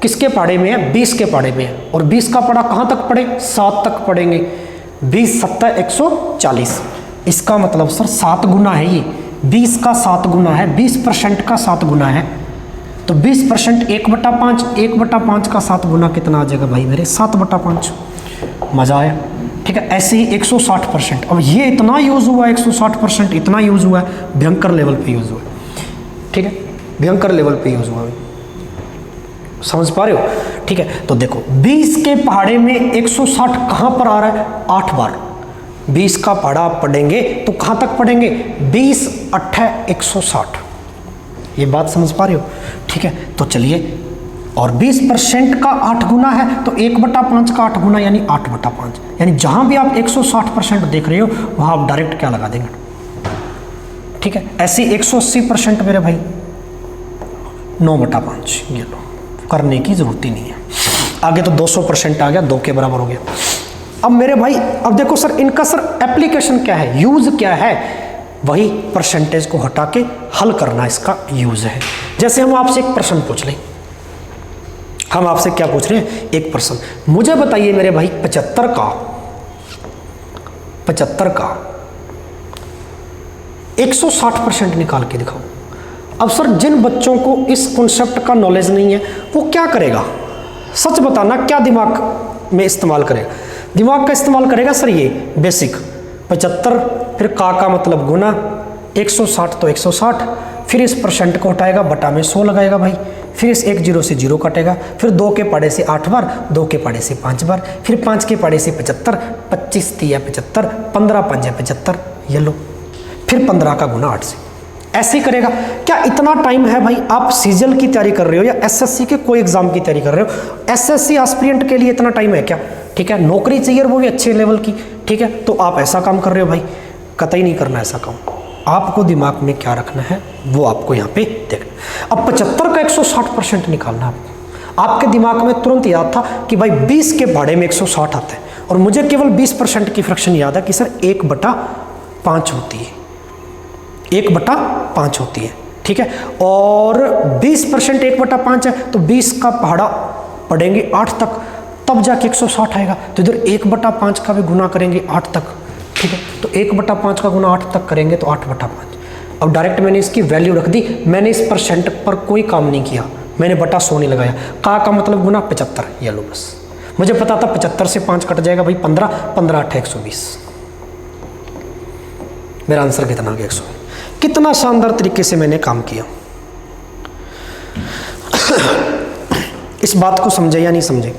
किसके पहाड़े में है, 20 के पहाड़े में है। और 20 का पहाड़ा कहाँ तक पड़े, 7 तक पड़ेंगे। 20 7 140, इसका मतलब सर 7 गुना है ये, 20 का 7 गुना है, 20% का 7 गुना है। तो 20% 1/5, 1/5 का 7 गुना कितना आ जाएगा भाई मेरे, 7/5। मज़ा आया। ठीक है, ऐसे ही 160%। अब ये इतना यूज़ हुआ है, 160% इतना यूज़ हुआ है, भयंकर लेवल पे यूज़ हुआ है। ठीक है, भयंकर लेवल पे यूज़ हुआ है, समझ पा रहे हो। ठीक है, तो देखो 20 के पहाड़े में 160 कहाँ पर आ रहा है, 8 बार। 20 का पहाड़ा आप पढ़ेंगे तो कहाँ तक पढ़ेंगे, 20 8 160। ये बात समझ पा रहे हो। ठीक है, तो चलिए, और 20% का 8 गुना है तो 1/5 का 8 गुना यानी 8/5, यानी जहाँ भी आप 160% देख रहे हो वहाँ आप डायरेक्ट क्या लगा देंगे। ठीक है, ऐसे 180% मेरे भाई 9/5, ये लो, करने की जरूरत ही नहीं है। आगे तो 200% आ गया, 2 के बराबर हो गया। अब मेरे भाई अब देखो सर, इनका सर एप्लीकेशन क्या है, यूज क्या है, वही परसेंटेज को हटा के हल करना इसका यूज है। जैसे हम आपसे एक प्रश्न पूछ लें, हम आपसे क्या पूछ रहे हैं, एक प्रश्न, मुझे बताइए मेरे भाई 75 का 160% निकाल के दिखाओ। अब सर जिन बच्चों को इस कॉन्सेप्ट का नॉलेज नहीं है वो क्या करेगा, सच बताना, क्या दिमाग में इस्तेमाल करेगा, दिमाग का इस्तेमाल करेगा सर ये बेसिक 75, फिर का मतलब गुना, 160 तो 160, फिर इस % को हटाएगा, बटा में 100 लगाएगा भाई, फिर इस एक जीरो से जीरो कटेगा, फिर 2 के पाड़े से 8 बार, 2 के पाड़े से 5 बार, फिर 5 के पाड़े से 75, 25 तिया 75, 15 पंजे 75, ये लो, फिर 15 का गुना 8 से। ऐसे ही करेगा। क्या इतना टाइम है भाई? आप सीजल की तैयारी कर रहे हो या एसएससी के कोई एग्जाम की तैयारी कर रहे हो, एसएससी एस्पिरेंट के लिए इतना टाइम है क्या? ठीक है, नौकरी चाहिए वो भी अच्छे लेवल की। ठीक है, तो आप ऐसा काम कर रहे हो भाई, कतई नहीं करना ऐसा काम। आपको दिमाग में क्या रखना है वो आपको यहाँ पे देखना। अब 75 का 160% निकालना आपको। आपके दिमाग में तुरंत याद था कि भाई 20 के भाड़े में 160 आता है, और मुझे केवल 20% की फ्रैक्शन याद है कि सर 1/5 होती है, 1/5 होती है। ठीक है, और 20% 1/5 है, तो 20 का पहाड़ा पढ़ेंगे 8 तक, तब जाके 160 आएगा। तो इधर 1/5 का भी गुना करेंगे 8 तक। ठीक है, तो 1/5 का गुना 8 तक करेंगे तो 8/5। अब डायरेक्ट मैंने इसकी वैल्यू रख दी, मैंने इस परसेंट पर कोई काम नहीं किया, मैंने बटा 100 नहीं लगाया। का मतलब गुना 75, ये लो बस। मुझे पता था 75 से 5 कट जाएगा भाई 15, 15 8 120। मेरा आंसर कितना आ गया? 120। कितना शानदार तरीके से मैंने काम किया। इस बात को समझे या नहीं समझे?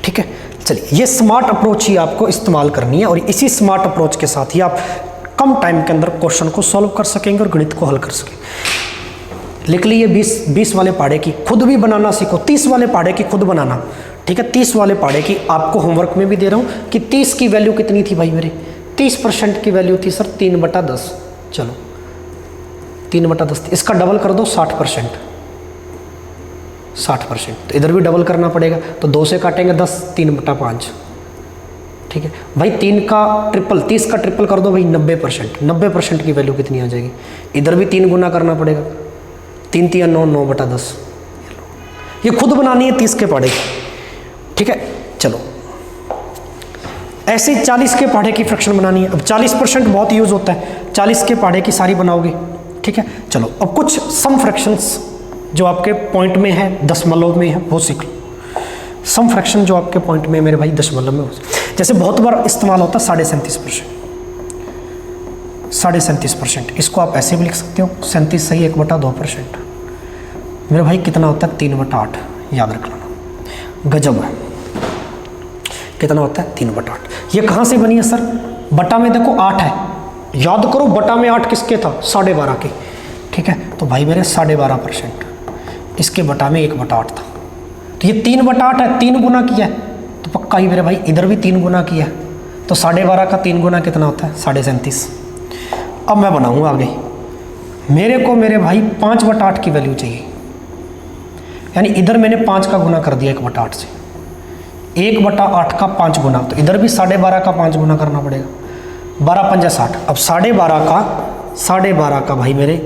ठीक है, चलिए, ये स्मार्ट अप्रोच ही आपको इस्तेमाल करनी है, और इसी स्मार्ट अप्रोच के साथ ही आप कम टाइम के अंदर क्वेश्चन को सॉल्व कर सकेंगे और गणित को हल कर सकेंगे। लिख लीजिए 20 वाले पहाड़े की खुद भी बनाना सीखो, 30 वाले पहाड़े की खुद बनाना। ठीक है, 30 वाले पहाड़े की आपको होमवर्क में भी दे रहा हूँ कि 30 की वैल्यू कितनी थी भाई मेरे? 30% की वैल्यू थी सर 3/10। चलो 3/10, इसका डबल कर दो 60%। 60%, तो इधर भी डबल करना पड़ेगा, तो 2 से काटेंगे 10, 3/5। ठीक है भाई, 3 का ट्रिपल, 30 का ट्रिपल कर दो भाई 90%। 90% की वैल्यू कितनी आ जाएगी? इधर भी 3 गुना करना पड़ेगा, 3 3 9, 9/10। ये खुद बनानी है 30 के पहाड़े की। ठीक है, चलो ऐसे 40 के पहाड़े की फ्रैक्शन बनानी है। अब 40% बहुत यूज होता है, 40 के पहाड़े की सारी बनाओगे। ठीक है, चलो अब कुछ सम फ्रैक्शंस जो आपके पॉइंट में है, दशमलव में है, वो सीख लो। सम फ्रैक्शन जो आपके पॉइंट में है मेरे भाई दशमलव में हो, जैसे बहुत बार इस्तेमाल होता है 37.5%। 37.5%, इसको आप ऐसे भी लिख सकते हो 37 सही 1/2%। मेरे भाई कितना होता है? 3/8। याद रख लेना, गजब है। कितना होता है? 3/8। ये कहाँ से बनी है सर? बटा में देखो 8 है, याद करो बटा में 8 किसके था? 12.5 के। ठीक है, तो भाई मेरे 12.5%, इसके बटा में 1/8 था, तो ये 3/8 है, 3 गुना किया है, तो पक्का ही मेरे भाई इधर भी 3 गुना किया है, तो 12.5 का 3 गुना कितना होता है? 37.5। अब मैं बनाऊंगा आगे, मेरे को मेरे भाई 5/8 की वैल्यू चाहिए, यानी इधर मैंने 5 का गुना कर दिया 1/8 से, 1/8 का 5 गुना, तो इधर भी 12.5 का 5 गुना करना पड़ेगा, 12 पंजा 60। अब 12.5 का भाई मेरे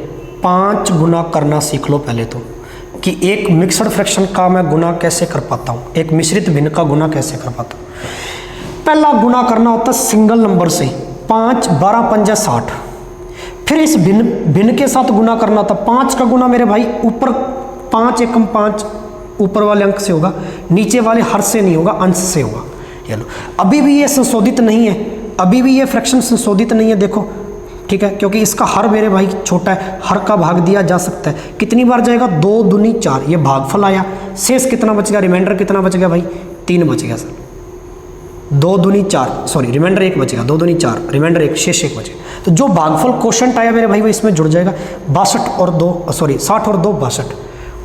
5 गुना करना सीख लो पहले तो, कि एक मिक्सड फ्रैक्शन का मैं गुना कैसे कर पाता हूँ, एक मिश्रित भिन्न का गुना कैसे कर पाता हूँ। पहला गुना करना होता है सिंगल नंबर से, 5 12 पंजा 60। फिर इस भिन्न के साथ गुना करना होता, 5 का गुना मेरे भाई ऊपर 5 एकम 5 ऊपर वाले अंक से होगा, नीचे वाले हर से नहीं होगा, अंश से होगा। ये लो, अभी भी ये संशोधित नहीं है, अभी भी ये फ्रैक्शन संशोधित नहीं है, देखो। ठीक है, क्योंकि इसका हर मेरे भाई छोटा है, हर का भाग दिया जा सकता है। कितनी बार जाएगा? 2 दूनी 4, ये भागफल आया। शेष कितना बच गया? रिमाइंडर कितना बच गया भाई? 3 बच गया सर। 2 दूनी 4, सॉरी रिमाइंडर 1 बचेगा, 2 दूनी 4, रिमाइंडर 1, शेष 1 बचेगा। तो जो भागफल क्वोशंट आया मेरे भाई वो इसमें जुड़ जाएगा। 62 और 2, सॉरी 60 और 2 62,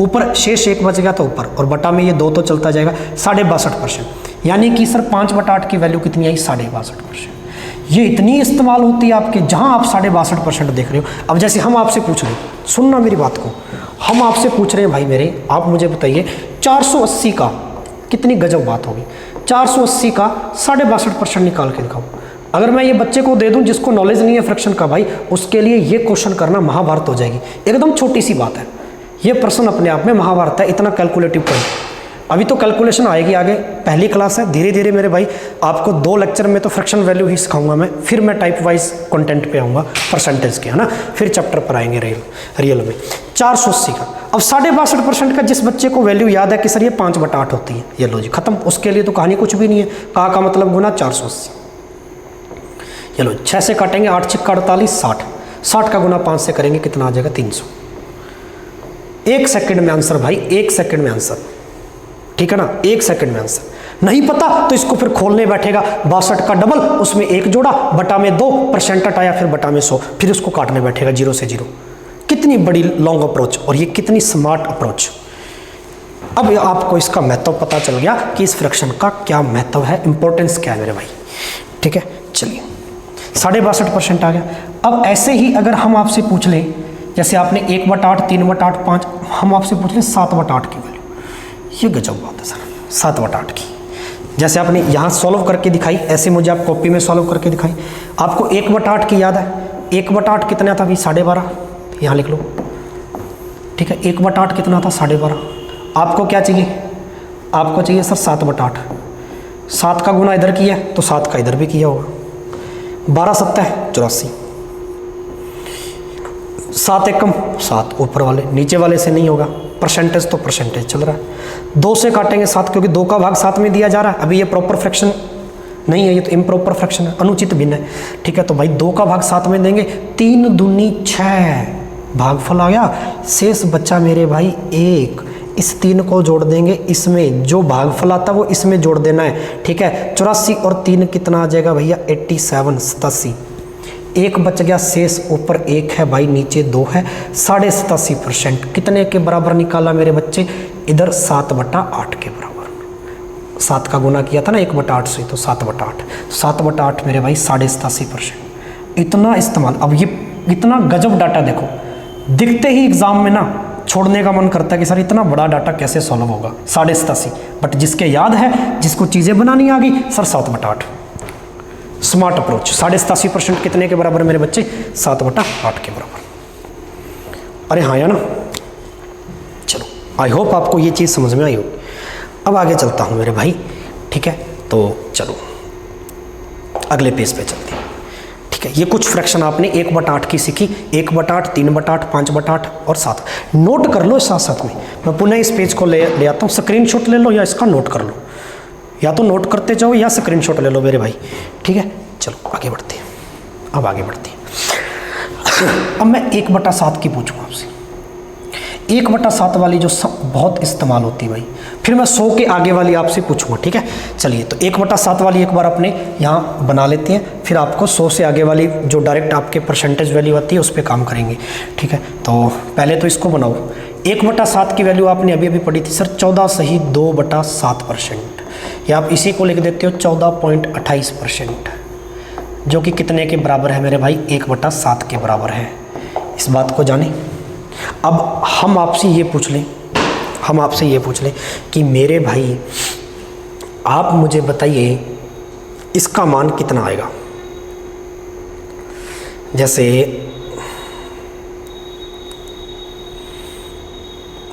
ऊपर शेष 1 बच गया तो ऊपर, और बटा में ये 2 तो चलता जाएगा। 62.5%, यानी कि सर 5/8 की वैल्यू कितनी आई? 62.5%। ये इतनी इस्तेमाल होती है आपके, जहां आप 62.5% देख रहे हो। अब जैसे हम आपसे पूछ रहे हो, सुनना मेरी बात को, हम आपसे पूछ रहे हैं भाई मेरे, आप मुझे बताइए 480 का, कितनी गजब बात होगी, 480 का 62.5% निकाल के दिखाओ। अगर मैं ये बच्चे को दे दूं जिसको नॉलेज नहीं है फ्रैक्शन का भाई, उसके लिए ये क्वेश्चन करना महाभारत हो जाएगी। एकदम छोटी सी बात है, ये प्रश्न अपने आप में महाभारत है, इतना कैलकुलेटिव पॉइंट। अभी तो कैलकुलेशन आएगी आगे, पहली क्लास है, धीरे धीरे मेरे भाई आपको 2 लेक्चर में तो फ्रैक्शन वैल्यू ही सिखाऊंगा मैं, फिर मैं टाइप वाइज कंटेंट पे आऊँगा परसेंटेज के, है ना, फिर चैप्टर पर आएंगे रियल में। 480 का, अब 62.5% का जिस बच्चे को वैल्यू याद है कि सर ये 5/8 होती है, ये लो जी खत्म, उसके लिए तो कहानी कुछ भी नहीं है। का मतलब गुना 480, ये लो 6 से काटेंगे, 8 × 48 60, 60 का गुना 5 से करेंगे, कितना आ जाएगा? 300। 1 सेकंड में आंसर भाई, 1 सेकंड में आंसर, ठीक है ना, 1 सेकंड में आंसर। नहीं पता तो इसको फिर खोलने बैठेगा, 62 का डबल, उसमें 1 जोड़ा, बटा में 2, परसेंट आया, फिर बटा में 100, फिर उसको काटने बैठेगा 0 से 0। कितनी बड़ी लॉन्ग अप्रोच और ये कितनी स्मार्ट अप्रोच। अब आपको इसका महत्व पता चल गया कि इस फ्रैक्शन का क्या महत्व है, इंपॉर्टेंस क्या है मेरे भाई, ठीक है। चलिए 62.5% आ गया। अब ऐसे ही अगर हम आपसे पूछ लें, जैसे आपने 1/8, 3/8, 5, हम आपसे पूछ लें 7/8 की वैल्यू, ये गजब बात है सर, 7/8 की। जैसे आपने यहाँ सॉल्व करके दिखाई, ऐसे मुझे आप कॉपी में सॉल्व करके दिखाई। आपको 1/8 की याद है, 1/8 कितना था भाई, 12.5, यहाँ लिख लो, ठीक है। 1/8 कितना था, 12.5। आपको क्या चाहिए, आपको चाहिए सर 7/8। 7 का गुना इधर किया तो 7 का इधर भी किया होगा, 12 7 84, 7 एकम 7, ऊपर वाले नीचे वाले से नहीं होगा, परसेंटेज तो परसेंटेज चल रहा है। 2 से काटेंगे 7, क्योंकि 2 का भाग 7 में दिया जा रहा है। अभी ये प्रॉपर फ्रैक्शन नहीं है, ये तो इम्प्रॉपर फ्रैक्शन है, अनुचित भिन्न है, ठीक है। तो भाई 2 का भाग 7 में देंगे, 3 दूनी 6, भागफल आ गया, शेष बच्चा मेरे भाई 1। इस 3 को जोड़ देंगे, इसमें जो भागफल आता है वो इसमें जोड़ देना है, ठीक है। 84 और 3 कितना आ जाएगा भैया, 87, 87। 1 बच गया, शेष ऊपर 1 है भाई, नीचे 2 है, 87.5%। कितने के बराबर निकाला मेरे बच्चे, इधर 7/8 के बराबर। 7 का गुना किया था ना 1/8 से, तो 7/8, 7/8 मेरे भाई 87.5%। इतना इस्तेमाल। अब ये इतना गजब डाटा देखो, दिखते ही एग्जाम में ना छोड़ने का मन करता है कि सर इतना बड़ा डाटा कैसे सॉल्व होगा, 87.5। बट जिसके याद है, जिसको चीज़ें बनानी आ गई, सर 7/8 स्मार्ट अप्रोच। 87.5% कितने के बराबर मेरे बच्चे, 7/8 के बराबर। अरे हाँ या ना, चलो आई होप आपको ये चीज़ समझ में आई होगी। अब आगे चलता हूँ मेरे भाई, ठीक है। तो चलो अगले पेज पे चलते हैं, ठीक है। ये कुछ फ्रैक्शन आपने 1/8 की सीखी, 1/8, 3/8, 5/8 और 7। नोट कर लो साथ साथ में, मैं पुनः इस पेज को ले आता हूँ, स्क्रीनशॉट ले लो या इसका नोट कर लो, या तो नोट करते जाओ या स्क्रीनशॉट ले लो मेरे भाई, ठीक है। चलो आगे बढ़ते हैं, अब आगे बढ़ते हैं। अब मैं 1/7 की पूछूंगा आपसे, 1/7 वाली जो सब बहुत इस्तेमाल होती है भाई, फिर मैं 100 के आगे वाली आपसे पूछूंगा, ठीक है। चलिए तो 1/7 वाली एक बार अपने यहाँ बना लेते हैं, फिर आपको 100 से आगे वाली जो डायरेक्ट आपके परसेंटेज वैल्यू आती है उस पर काम करेंगे, ठीक है। तो पहले तो इसको बनाओ। 1/7 की वैल्यू आपने अभी अभी पढ़ी थी सर, 14/2/7%, या आप इसी को लिख देते हो 14.28%, जो कि कितने के बराबर है मेरे भाई, 1/7 के बराबर है। इस बात को जाने। अब हम आपसे ये पूछ लें, कि मेरे भाई आप मुझे बताइए इसका मान कितना आएगा। जैसे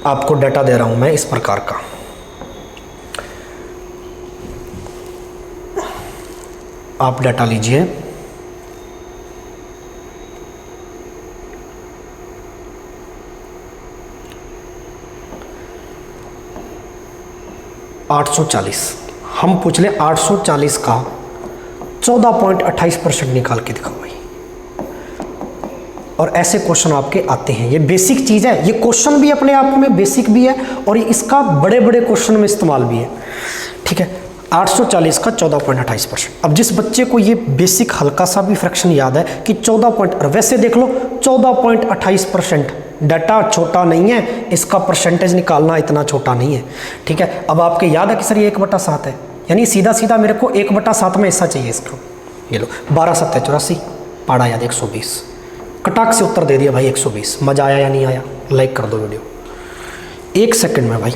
आपको डाटा दे रहा हूं मैं इस प्रकार का, आप डाटा लीजिए, $840। हम पूछ लें 840 का 14.28% निकाल के दिखाओ भाई। और ऐसे क्वेश्चन आपके आते हैं, ये बेसिक चीज़ है, ये क्वेश्चन भी अपने आप में बेसिक भी है और इसका बड़े बड़े क्वेश्चन में इस्तेमाल भी है, ठीक है। 840 का 14.28%। अब जिस बच्चे को ये बेसिक हल्का सा भी फ्रैक्शन याद है कि 14 वैसे देख लो 14.28%, डाटा छोटा नहीं है, इसका परसेंटेज निकालना इतना छोटा नहीं है, ठीक है। अब आपके याद है कि सर ये 1/7 है, यानी सीधा सीधा मेरे को 1/7 में ऐसा चाहिए इसका। ये लो 12 7 84, पाड़ा याद 120, कटाक से उत्तर दे दिया भाई 120। मजा आया या नहीं आया, लाइक कर दो वीडियो। 1 सेकंड में भाई,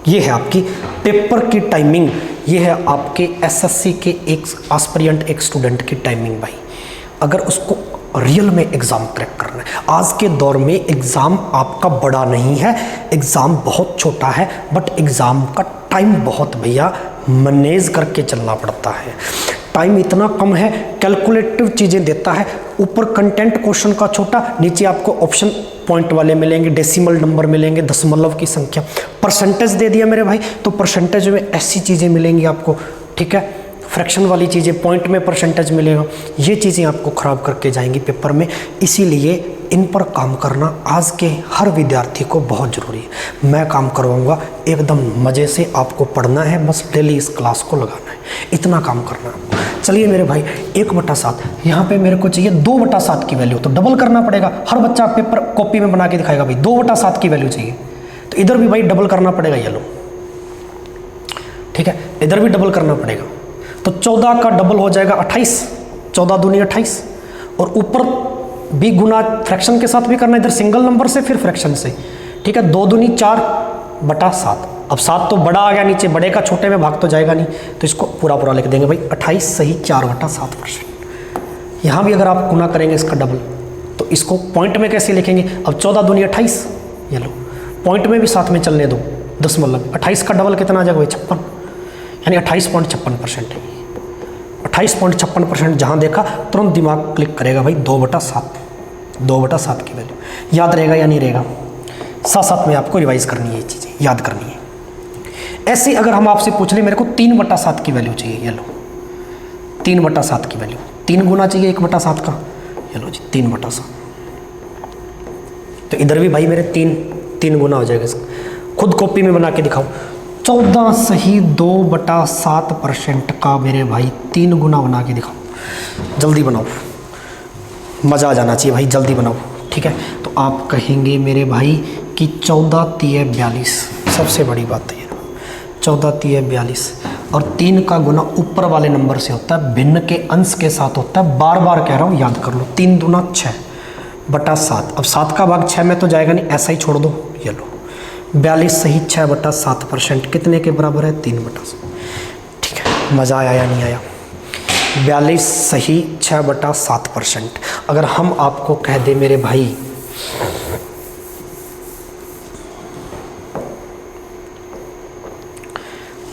ये है आपकी पेपर की टाइमिंग, ये है आपके एसएससी के एक एस्पिरेंट, एक स्टूडेंट की टाइमिंग भाई। अगर उसको रियल में एग्ज़ाम क्रैक करना है, आज के दौर में एग्ज़ाम आपका बड़ा नहीं है, एग्ज़ाम बहुत छोटा है, बट एग्ज़ाम का टाइम बहुत भैया मैनेज करके चलना पड़ता है। टाइम इतना कम है, कैलकुलेटिव चीज़ें देता है, ऊपर कंटेंट क्वेश्चन का छोटा, नीचे आपको ऑप्शन पॉइंट वाले मिलेंगे, डेसिमल नंबर मिलेंगे, दशमलव की संख्या, परसेंटेज दे दिया मेरे भाई, तो परसेंटेज में ऐसी चीज़ें मिलेंगी आपको, ठीक है। फ्रैक्शन वाली चीज़ें, पॉइंट में परसेंटेज मिलेगा, ये चीज़ें आपको ख़राब करके जाएंगी पेपर में। इसीलिए इन पर काम करना आज के हर विद्यार्थी को बहुत ज़रूरी है। मैं काम करवाऊंगा, एकदम मज़े से आपको पढ़ना है, बस डेली इस क्लास को लगाना है, इतना काम करना है आपको। चलिए मेरे भाई 1/7 यहाँ पे मेरे को चाहिए 2/7 की वैल्यू, तो डबल करना पड़ेगा। हर बच्चा पेपर कॉपी में बना के दिखाएगा भाई 2/7 की वैल्यू चाहिए, तो इधर भी भाई डबल करना पड़ेगा। ये लो, ठीक है, इधर भी डबल करना पड़ेगा। तो 14 का डबल हो जाएगा 28, 14 दूनी 28, और ऊपर भी गुना फ्रैक्शन के साथ भी करना, इधर सिंगल नंबर से फिर फ्रैक्शन से, ठीक है। 2 दूनी 4/7। अब 7 तो बड़ा आ गया नीचे, बड़े का छोटे में भाग तो जाएगा नहीं, तो इसको पूरा पूरा लिख देंगे भाई 28 सही 4/7%। यहाँ भी अगर आप गुना करेंगे इसका डबल, तो इसको पॉइंट में कैसे लिखेंगे? अब 14 दूनी 28, ये लो, पॉइंट में भी साथ में चलने दो, दशमलव। 28 का डबल कितना आ जाएगा भाई? 56, यानी 28.56% है। 28.56% जहाँ देखा तुरंत दिमाग क्लिक करेगा भाई 2/7 की वैल्यू। याद रहेगा या नहीं रहेगा? साथ साथ में आपको रिवाइज करनी है, ये चीज़ें याद करनी है। ऐसे अगर हम आपसे पूछ लें मेरे को 3/7 की वैल्यू चाहिए, ये लो 3/7 की वैल्यू, 3 गुना चाहिए 1/7 का, ये लो जी 3/7। तो इधर भी भाई मेरे 3 गुना हो जाएगा इसका। खुद कॉपी में बना के दिखाओ। 14 सही 2/7% का मेरे भाई 3 गुना बना के दिखाओ। जल्दी बनाओ, मज़ा आ जाना चाहिए भाई, जल्दी बनाओ, ठीक है। तो आप कहेंगे मेरे भाई कि 14 3 42, सबसे बड़ी बात है 14 3 42, और 3 का गुना ऊपर वाले नंबर से होता है, भिन्न के अंश के साथ होता है। बार बार कह रहा हूँ, याद कर लो। 3 दूना 6/7। अब 7 का भाग 6 में तो जाएगा नहीं, ऐसा ही छोड़ दो। ये लो 42 सही 6/7%, कितने के बराबर है? 3/7। ठीक है, मज़ा आया या नहीं आया? 42 सही 6/7%। अगर हम आपको कह दें मेरे भाई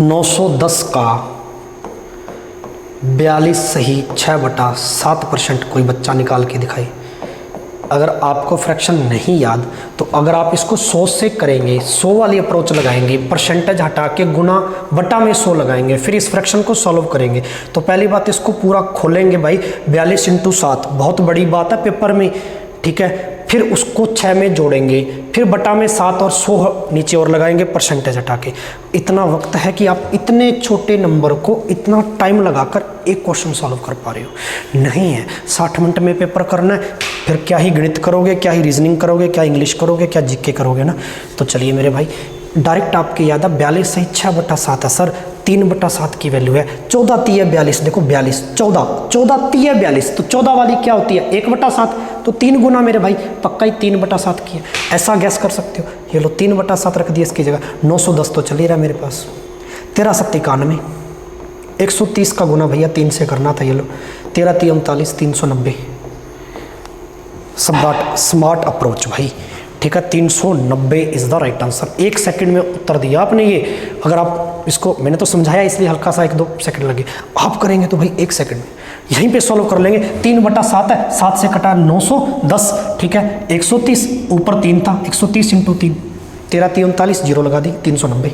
910 का 42 सही 6/7% कोई बच्चा निकाल के दिखाए। अगर आपको फ्रैक्शन नहीं याद, तो अगर आप इसको 100 से करेंगे, 100 वाली अप्रोच लगाएंगे, परसेंटेज हटा के गुना बटा में 100 लगाएंगे, फिर इस फ्रैक्शन को सॉल्व करेंगे, तो पहली बात इसको पूरा खोलेंगे भाई। 42 × 7 बहुत बड़ी बात है पेपर में, ठीक है। फिर उसको 6 में जोड़ेंगे, फिर बटा में 7 और 100 नीचे और लगाएंगे परसेंटेज हटा के। इतना वक्त है कि आप इतने छोटे नंबर को इतना टाइम लगाकर एक क्वेश्चन सॉल्व कर पा रहे हो? नहीं है। 60 मिनट में पेपर करना है, फिर क्या ही गणित करोगे, क्या ही रीजनिंग करोगे, क्या इंग्लिश करोगे, क्या जीके करोगे ना। तो चलिए मेरे भाई डायरेक्ट आपके याद है 42 सही 6/7 है सर, 3/7 की वैल्यू है। 14 3 42, देखो 42 14 3 42, तो 14 वाली क्या होती है? 1/7, तो 3 गुना मेरे भाई पक्का ही 3/7 की है। ऐसा गैस कर सकते हो। ये लो 3/7 रख दिया इसकी जगह। 910 तो चल ही रहा मेरे पास। 13 7 91, 130 का गुना भैया 3 से करना था। ये लो 13 3 39, 390। स्मार्ट अप्रोच भाई, ठीक है। 390 is the right answer. 1 second में उत्तर दिया आपने ये। अगर आप इसको, मैंने तो समझाया इसलिए हल्का सा 1-2 सेकंड लगे, आप करेंगे तो भाई 1 सेकंड में यहीं पे सॉल्व कर लेंगे। 3/7 है, 7 से कटा 910, ठीक है। 130 ऊपर 3 था, 130 × 3, 13 3 39, 0 लगा दी, 390।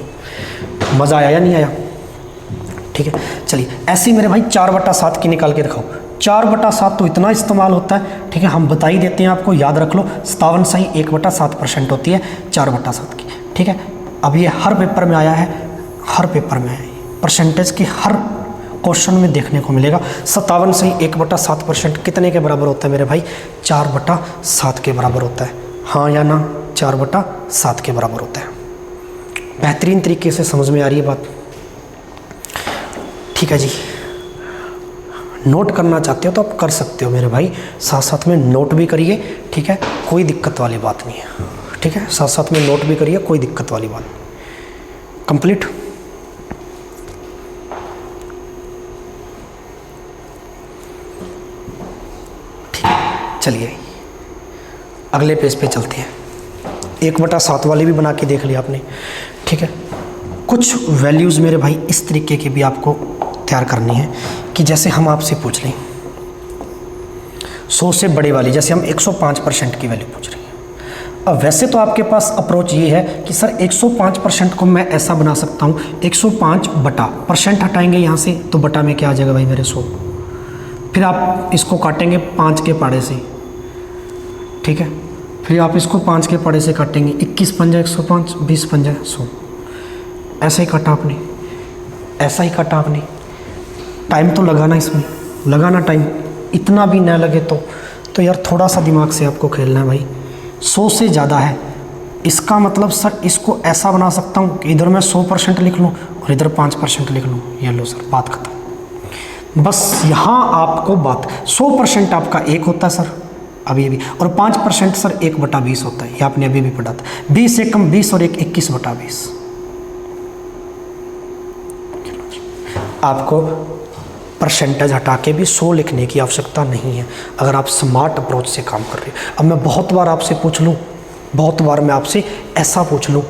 मज़ा आया या नहीं आया? ठीक है, चलिए ऐसे ही मेरे भाई 4/7 की निकाल के दिखाओ। 4/7 तो इतना इस्तेमाल होता है, ठीक है, हम बता ही देते हैं आपको, याद रख लो। 57 सही 1/7% होती है 4/7 की, ठीक है। अब ये हर पेपर में आया है, हर पेपर में है, परसेंटेज की हर क्वेश्चन में देखने को मिलेगा। 57 सही 1/7% कितने के बराबर होता है मेरे भाई? 4/7 के बराबर होता है। हाँ या ना? 4/7 के बराबर होता है। बेहतरीन तरीके से समझ में आ रही है बात? ठीक है जी। नोट करना चाहते हो तो आप कर सकते हो मेरे भाई, साथ साथ में नोट भी करिए, ठीक है, कोई दिक्कत वाली बात नहीं है, ठीक है। साथ साथ में नोट भी करिए, कोई दिक्कत वाली बात नहीं। कंप्लीट। ठीक है, चलिए अगले पेज पे चलते हैं। 1/7 वाली भी बना के देख लिया आपने, ठीक है। कुछ वैल्यूज़ मेरे भाई इस तरीके की भी आपको तैयार करनी है कि जैसे हम आपसे पूछ लें 100 से बड़े वाली, जैसे हम 105% की वैल्यू पूछ रहे हैं। अब वैसे तो आपके पास अप्रोच ये है कि सर 105% को मैं ऐसा बना सकता हूँ, 105 बटा परसेंट हटाएंगे यहाँ से, तो बटा में क्या आ जाएगा भाई मेरे 100। फिर आप इसको काटेंगे 5 के पाड़े से, ठीक है। फिर आप इसको 5 के पड़े से काटेंगे, 21 पंजा 105, 20 पंजा 100, ऐसा ही काटा आपने, ऐसा ही काटा आपने। टाइम तो लगाना, इसमें लगाना टाइम, इतना भी ना लगे तो यार थोड़ा सा दिमाग से आपको खेलना है भाई। 100 से ज़्यादा है, इसका मतलब सर इसको ऐसा बना सकता हूँ कि इधर मैं 100% लिख लूँ और इधर 5% लिख लूँ। ये लो सर, बात खत्म। बस यहाँ आपको बात 100% आपका 1 होता है सर अभी और 5% सर 1/20 होता है, ये आपने अभी भी पढ़ा था। 20 से कम 20 और 1 21/20। आपको परसेंटेज हटा के भी 100 लिखने की आवश्यकता नहीं है अगर आप स्मार्ट अप्रोच से काम कर रहे हो। अब मैं बहुत बार आपसे पूछ लूँ, बहुत बार मैं आपसे ऐसा पूछ लूँ,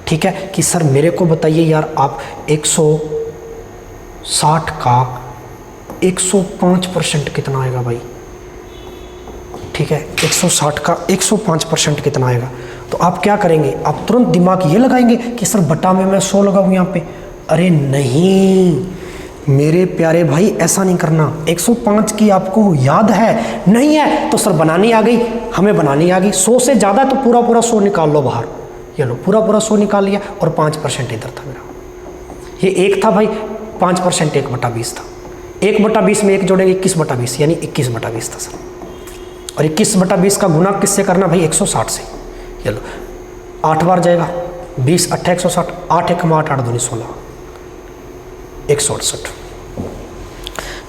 ठीक है, कि सर मेरे को बताइए यार आप 160 का 105% कितना आएगा भाई, ठीक है, 160 का 105% कितना आएगा। तो आप क्या करेंगे, आप तुरंत दिमाग ये लगाएंगे कि सर बटा में मैं 100 लगाऊँ यहाँ पे। अरे नहीं मेरे प्यारे भाई, ऐसा नहीं करना। 105 की आपको याद है नहीं है तो सर बनानी आ गई, हमें बनानी आ गई। 100 से ज़्यादा है तो पूरा 100 निकाल लो बाहर। ये लो पूरा 100 निकाल लिया और 5% इधर था मेरा, ये 1 था भाई, 5% 1/20 था। 1/20 में 1 जोड़ेंगे 21/20 यानी 21/20 था सर। और 21/20 का गुना किससे करना भाई, 160 से। ये लो 8 बार जाएगा, 20 8 160, 8 1 8 8 2 16, 168।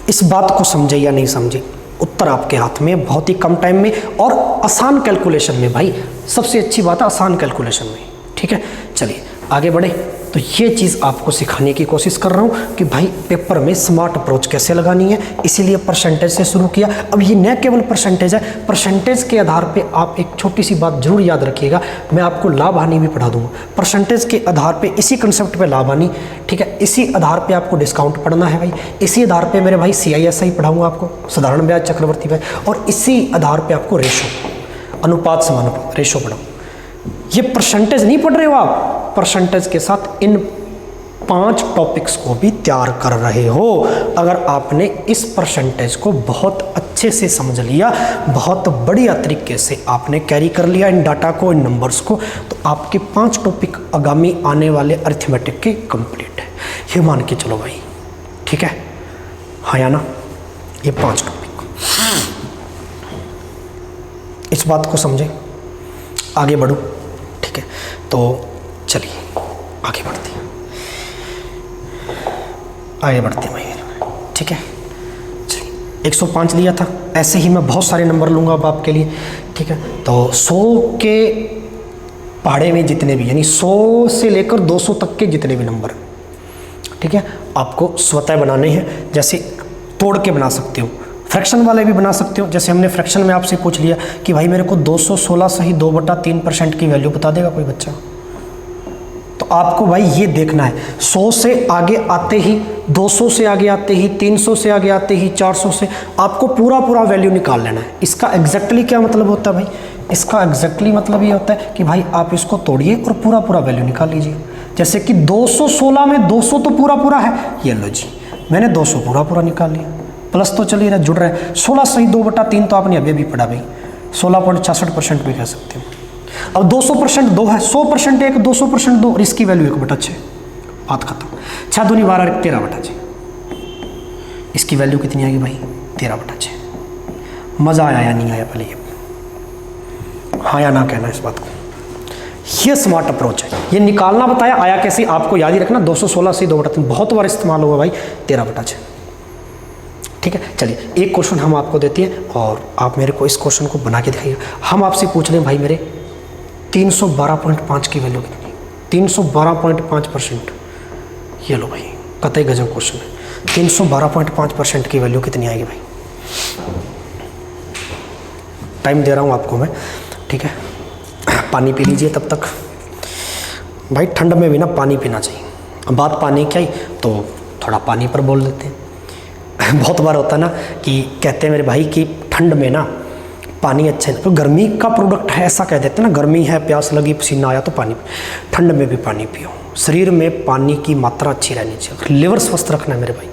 इस बात को समझे या नहीं समझे, उत्तर आपके हाथ में, बहुत ही कम टाइम में और आसान कैलकुलेशन में भाई। सबसे अच्छी बात है आसान कैलकुलेशन में, ठीक है। चलिए आगे बढ़े। तो ये चीज़ आपको सिखाने की कोशिश कर रहा हूँ कि भाई पेपर में स्मार्ट अप्रोच कैसे लगानी है, इसीलिए परसेंटेज से शुरू किया। अब ये न केवल परसेंटेज है, परसेंटेज के आधार पे आप एक छोटी सी बात जरूर याद रखिएगा, मैं आपको लाभ हानि भी पढ़ा दूंगा। परसेंटेज के आधार पे, इसी कंसेप्ट पे लाभ हानि, ठीक है, इसी आधार पे आपको डिस्काउंट पढ़ना है भाई, इसी आधार पे मेरे भाई CISI पढ़ाऊँगा आपको, साधारण ब्याज चक्रवर्ती ब्याज, और इसी आधार पर आपको रेशो, अनुपात समानुपात रेशो पढ़ाऊँ। ये परसेंटेज नहीं पढ़ रहे हो आप, परसेंटेज के साथ इन 5 टॉपिक्स को भी तैयार कर रहे हो। अगर आपने इस परसेंटेज को बहुत अच्छे से समझ लिया, बहुत बढ़िया तरीके से आपने कैरी कर लिया इन डाटा को, इन नंबर्स को, तो आपके 5 टॉपिक आगामी आने वाले अरिथमेटिक के कंप्लीट है, ये मान के चलो भाई, ठीक है, हाँ या ना। ये 5 टॉपिक, इस बात को समझे, आगे बढ़ो, ठीक है। तो चलिए आगे बढ़ते हैं, आगे बढ़ते हैं भाई, ठीक है। चलिए 105 लिया था, ऐसे ही मैं बहुत सारे नंबर लूँगा अब आपके लिए, ठीक है। तो 100 के पहाड़े में जितने भी, यानी 100 से लेकर 200 तक के जितने भी नंबर, ठीक है, आपको स्वतः बनाने हैं। जैसे तोड़ के बना सकते हो, फ्रैक्शन वाले भी बना सकते हो। जैसे हमने फ्रैक्शन में आपसे पूछ लिया कि भाई मेरे को 216 सही 2/3% की वैल्यू बता देगा कोई बच्चा, तो आपको भाई ये देखना है 100 से आगे आते ही, 200 से आगे आते ही, 300 से आगे आते ही, 400 से आपको पूरा वैल्यू निकाल लेना है। इसका एग्जैक्टली क्या मतलब होता है भाई, इसका एग्जैक्टली मतलब ये होता है कि भाई आप इसको तोड़िए और पूरा वैल्यू निकाल लीजिए। जैसे कि 216 में 200 तो पूरा है, ये लो जी मैंने 200 पूरा निकाल लिया, प्लस तो चलिए जुड़ रहा है। 16 सही 2/3 तो आपने अभी भी पढ़ा भाई, 16.66% भी कह सकते हो। अब 200% 2 है, 100% 1, 200% 2 और इसकी वैल्यू 1/6, बात खत्म। 6 दूनी 12 13/6, इसकी वैल्यू कितनी आएगी भाई, 13/6। मज़ा आया या नहीं आया, पहले ये हाँ या ना कहना इस बात को। ये स्मार्ट अप्रोच है, ये निकालना बताया, आया कैसे आपको याद ही रखना। 216 से 2/3 बहुत बार इस्तेमाल हुआ भाई, 13/6, ठीक है। चलिए एक क्वेश्चन हम आपको देते हैं और आप मेरे को इस क्वेश्चन को बना के दिखाइए। हम आपसे पूछ लें भाई मेरे 312.5 की वैल्यू कितनी, 312.5%, ये लो भाई कतई गजब क्वेश्चन है। 312.5% की वैल्यू कितनी आएगी भाई, टाइम दे रहा हूँ आपको मैं, ठीक है। पानी पी लीजिए तब तक भाई, ठंड में भी ना पानी पीना चाहिए। अब बात पानी की आई तो थोड़ा पानी पर बोल देते हैं। बहुत बार होता है ना कि कहते हैं मेरे भाई कि ठंड में ना पानी अच्छा है, तो गर्मी का प्रोडक्ट है ऐसा कह देते हैं ना, गर्मी है, प्यास लगी, पसीना आया तो पानी, ठंड में भी पानी पियो। शरीर में पानी की मात्रा अच्छी रहनी चाहिए, लिवर स्वस्थ रखना है मेरे भाई,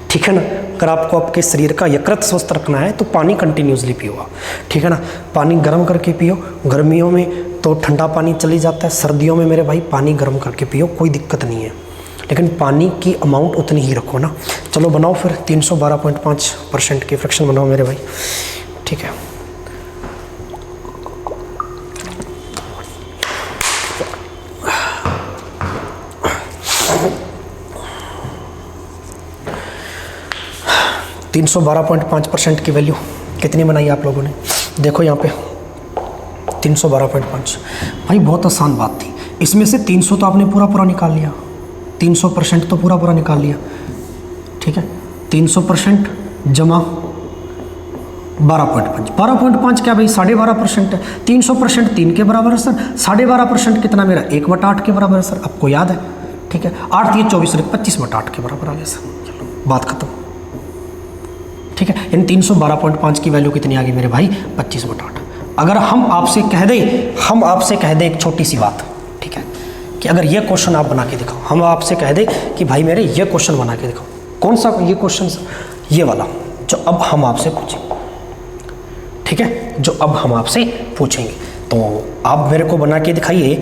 ठीक है ना। अगर आपको आपके शरीर का यकृत स्वस्थ रखना है तो पानी कंटिन्यूसली पियो आप, ठीक है ना। पानी गर्म करके पियो, गर्मियों में तो ठंडा पानी चली जाता है, सर्दियों में मेरे भाई पानी गर्म करके पियो, कोई दिक्कत नहीं है, लेकिन पानी की अमाउंट उतनी ही रखो ना। चलो बनाओ फिर 312.5% की फ्रैक्शन बनाओ मेरे भाई, ठीक है। तीन 312.5% की वैल्यू कितनी बनाई आप लोगों ने, देखो यहाँ पे 312.5। भाई बहुत आसान बात थी, इसमें से 300 तो आपने पूरा निकाल लिया, 300% तो पूरा निकाल लिया, ठीक है। 300% जमा 12.5, 12.5 क्या भाई 12.5% है। 300% 3 के बराबर है सर, 12.5% कितना मेरा 1/8 के बराबर है सर, आपको याद है, ठीक है। 8 3 24 25/8 के बराबर आ गया सर, चलो बात खत्म, ठीक है। इन 312.5 की वैल्यू कितनी आ गई मेरे भाई 25/8। अगर हम आपसे कह दें एक छोटी सी बात, ठीक है, कि अगर ये क्वेश्चन आप बना के दिखाओ, हम आपसे कह दें कि भाई मेरे ये क्वेश्चन बना के दिखाओ, कौन सा ये क्वेश्चन, ये वाला जो अब हम आपसे पूछेंगे, ठीक है, जो अब हम आपसे पूछेंगे, तो आप मेरे को बना के दिखाइए।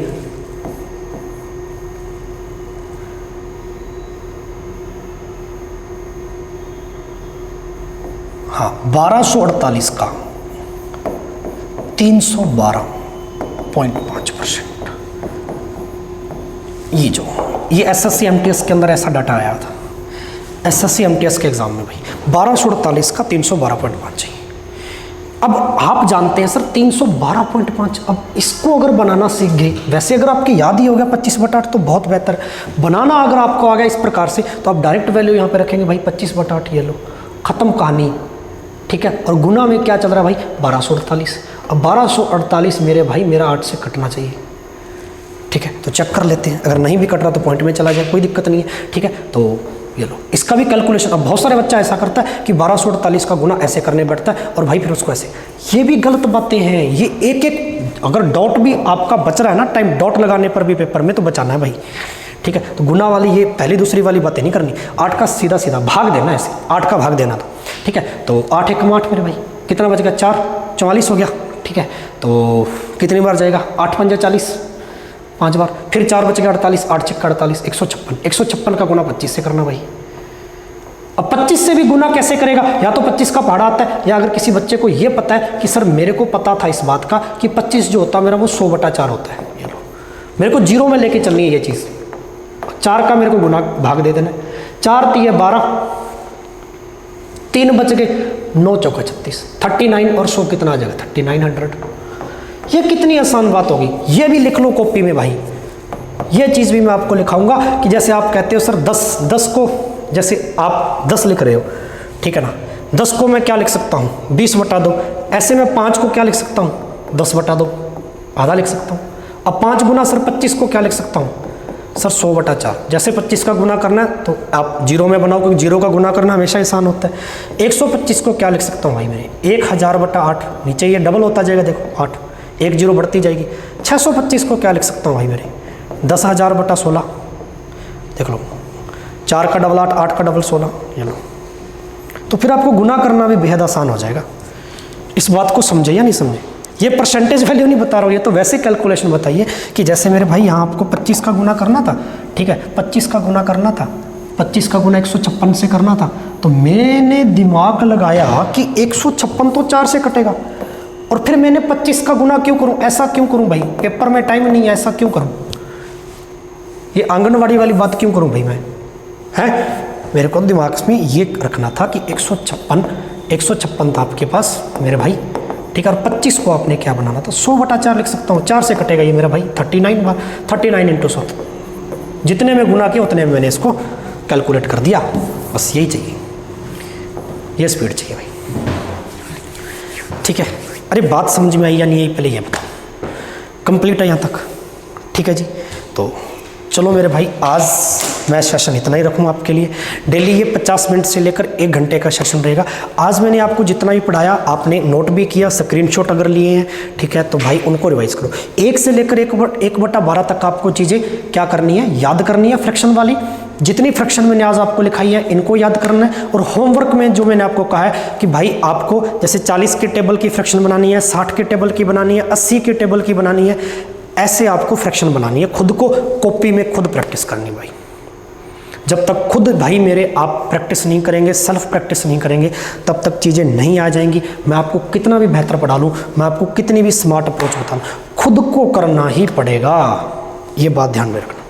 हाँ 1248 का 312.5%, ये एसएससी एमटीएस के अंदर ऐसा डाटा आया था, एसएससी एमटीएस के एग्जाम में भाई 1248 का 312.5 चाहिए। अब आप जानते हैं सर 312.5, अब इसको अगर बनाना सीख गए, वैसे अगर आपके याद ही हो गया 25/8 तो बहुत बेहतर, बनाना अगर आपको आ गया इस प्रकार से तो आप डायरेक्ट वैल्यू यहाँ पे रखेंगे भाई 25/8, ये लो खत्म कहानी, ठीक है। और गुना में क्या चल रहा है भाई 1248, अब 1248 मेरे भाई मेरा 8 से कटना चाहिए, ठीक है। तो चेक कर लेते हैं, अगर नहीं भी कट रहा तो पॉइंट में चला जाए, कोई दिक्कत नहीं है, ठीक है। तो ये लो इसका भी कैलकुलेशन, अब बहुत सारे बच्चा ऐसा करता है कि 1248 का गुना ऐसे करने बैठता है और भाई फिर उसको ऐसे, ये भी गलत बातें हैं, ये एक अगर डॉट भी आपका बच रहा है ना टाइम, डॉट लगाने पर भी पेपर में तो बचाना है भाई, ठीक है। तो गुना वाली ये पहली दूसरी वाली बातें नहीं करनी, 8 का सीधा भाग देना, ऐसे 8 का भाग देना, तो ठीक है। तो 8 1 8 मेरे भाई कितना बच गया 4 44 हो गया, ठीक है। तो कितनी बार जाएगा 8 5 40, 5 बार, फिर 4 बच गया 48, 8 6 48, 156 का गुना 25 से करना भाई। अब 25 से भी गुना कैसे करेगा, या तो 25 का पहाड़ा आता है, या अगर किसी बच्चे को ये पता है कि सर मेरे को पता था इस बात का कि 25 जो होता है मेरा वो 100/4 होता है, ये लो मेरे को जीरो में लेके चलनी है ये चीज़, 4 का मेरे को गुना भाग दे देना, 4 3 12, 3 बच गए, 9 चौका 36, 39 और 100 कितना आ जाएगा 3900। ये कितनी आसान बात होगी, ये भी लिख लो कॉपी में भाई, ये चीज़ भी मैं आपको लिखाऊंगा कि जैसे आप कहते हो सर 10 को, जैसे आप 10 लिख रहे हो, ठीक है ना, 10 को मैं क्या लिख सकता हूँ 20/2, ऐसे में 5 को क्या लिख सकता हूँ 10/2, आधा लिख सकता हूँ। अब 5 गुना सर 25 को क्या लिख सकता हूँ सर 100/4, जैसे 25 का गुना करना है तो आप जीरो में बनाओ, क्योंकि जीरो का गुना करना हमेशा आसान होता है। 125 को क्या लिख सकता हूँ भाई मेरे 1000/8, नीचे ये डबल होता जाएगा, देखो 8 1 0 बढ़ती जाएगी। 625 को क्या लिख सकता हूँ भाई मेरे 10,000/16, देख लो 4 का डबल 8, 8 का डबल 16, ये लो। तो फिर आपको गुना करना भी बेहद आसान हो जाएगा। इस बात को समझे या नहीं समझे, ये परसेंटेज वैल्यू नहीं बता रहा हूँ, ये तो वैसे कैलकुलेशन बताइए कि जैसे मेरे भाई यहाँ आपको 25 का गुना करना था, ठीक है, 25 का गुना करना था, 25 का गुना 156 से करना था, तो मैंने दिमाग लगाया कि 156 तो 4 से कटेगा, और फिर मैंने 25 का गुना क्यों करूं, ऐसा क्यों करूं भाई, पेपर में टाइम नहीं है, ऐसा क्यों करूं, ये आंगनवाड़ी वाली बात क्यों करूं भाई मैं, है मेरे को दिमाग में ये रखना था कि 156 था आपके पास मेरे भाई, ठीक है, और 25 को आपने क्या बनाना था 100/4 लिख सकता हूँ, 4 से कटेगा ये मेरा भाई 39 बार, 39 × 100, जितने में गुना किया उतने में मैंने इसको कैलकुलेट कर दिया, बस यही चाहिए, ये स्पीड चाहिए भाई, ठीक है। अरे बात समझ में आई या नहीं आई पहले ये बताओ, कंप्लीट है यहाँ तक, ठीक है जी। तो चलो मेरे भाई आज मैं सेशन इतना ही रखूँ आपके लिए, डेली ये 50 मिनट से लेकर 1 घंटे का सेशन रहेगा। आज मैंने आपको जितना भी पढ़ाया आपने नोट भी किया, स्क्रीनशॉट अगर लिए हैं, ठीक है, तो भाई उनको रिवाइज करो। 1 से लेकर 1/12 तक आपको चीज़ें क्या करनी है, याद करनी है फ्रैक्शन वाली, जितनी फ्रैक्शन मैंने आज आपको लिखाई है इनको याद करना है, और होमवर्क में जो मैंने आपको कहा है कि भाई आपको जैसे 40 के टेबल की फ्रैक्शन बनानी है, 60 के टेबल की बनानी है, 80 के टेबल की बनानी है, ऐसे आपको फ्रैक्शन बनानी है। खुद को कॉपी में खुद प्रैक्टिस करनी भाई। जब तक खुद भाई मेरे आप प्रैक्टिस नहीं करेंगे, सेल्फ प्रैक्टिस नहीं करेंगे, तब तक चीज़ें नहीं आ जाएंगी। मैं आपको कितना भी बेहतर पढ़ा लूँ, मैं आपको कितनी भी स्मार्ट अप्रोच बता लूँ, खुद को करना ही पड़ेगा। ये बात ध्यान में रखना,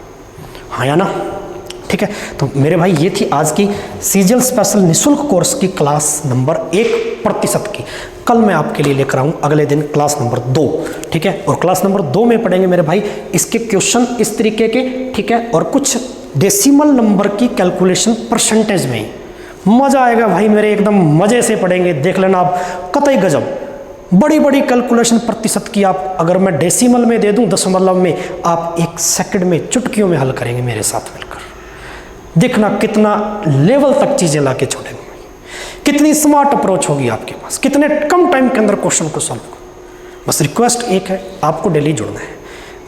हाँ या ना? ठीक है, तो मेरे भाई ये थी आज की सीजीएल स्पेशल निःशुल्क कोर्स की क्लास नंबर 1% की। कल मैं आपके लिए लेकर आऊँ अगले दिन क्लास नंबर 2, ठीक है। और क्लास नंबर 2 में पढ़ेंगे मेरे भाई इसके क्वेश्चन इस तरीके के, ठीक है, और कुछ डेसिमल नंबर की कैलकुलेशन परसेंटेज में। मज़ा आएगा भाई मेरे, एकदम मज़े से पढ़ेंगे, देख लेना आप, कतई गजब। बड़ी बड़ी कैलकुलेशन प्रतिशत की आप अगर मैं डेसिमल में दे दूं, दशमलव में, आप 1 सेकंड में चुटकियों में हल करेंगे मेरे साथ मिलकर। देखना कितना लेवल तक चीज़ें ला के छोड़ेंगे, कितनी स्मार्ट अप्रोच होगी आपके पास, कितने कम टाइम के अंदर क्वेश्चन को सॉल्व करो। बस रिक्वेस्ट एक है, आपको डेली जुड़ना है।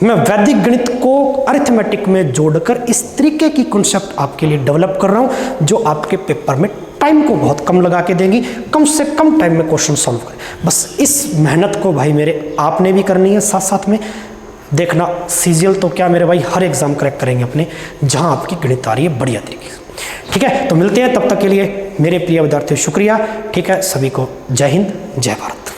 मैं वैदिक गणित को अरिथमेटिक में जोड़कर इस तरीके की कॉन्सेप्ट आपके लिए डेवलप कर रहा हूं जो आपके पेपर में टाइम को बहुत कम लगा के देंगी, कम से कम टाइम में क्वेश्चन सॉल्व करें। बस इस मेहनत को भाई मेरे आपने भी करनी है, साथ साथ में देखना सीजीएल तो क्या मेरे भाई हर एग्जाम क्रैक करेंगे अपने, जहां आपकी गणित आ रही है बढ़िया तरीके से। ठीक है, तो मिलते हैं, तब तक के लिए मेरे प्रिय विद्यार्थियों शुक्रिया। ठीक है, सभी को जय हिंद, जय भारत।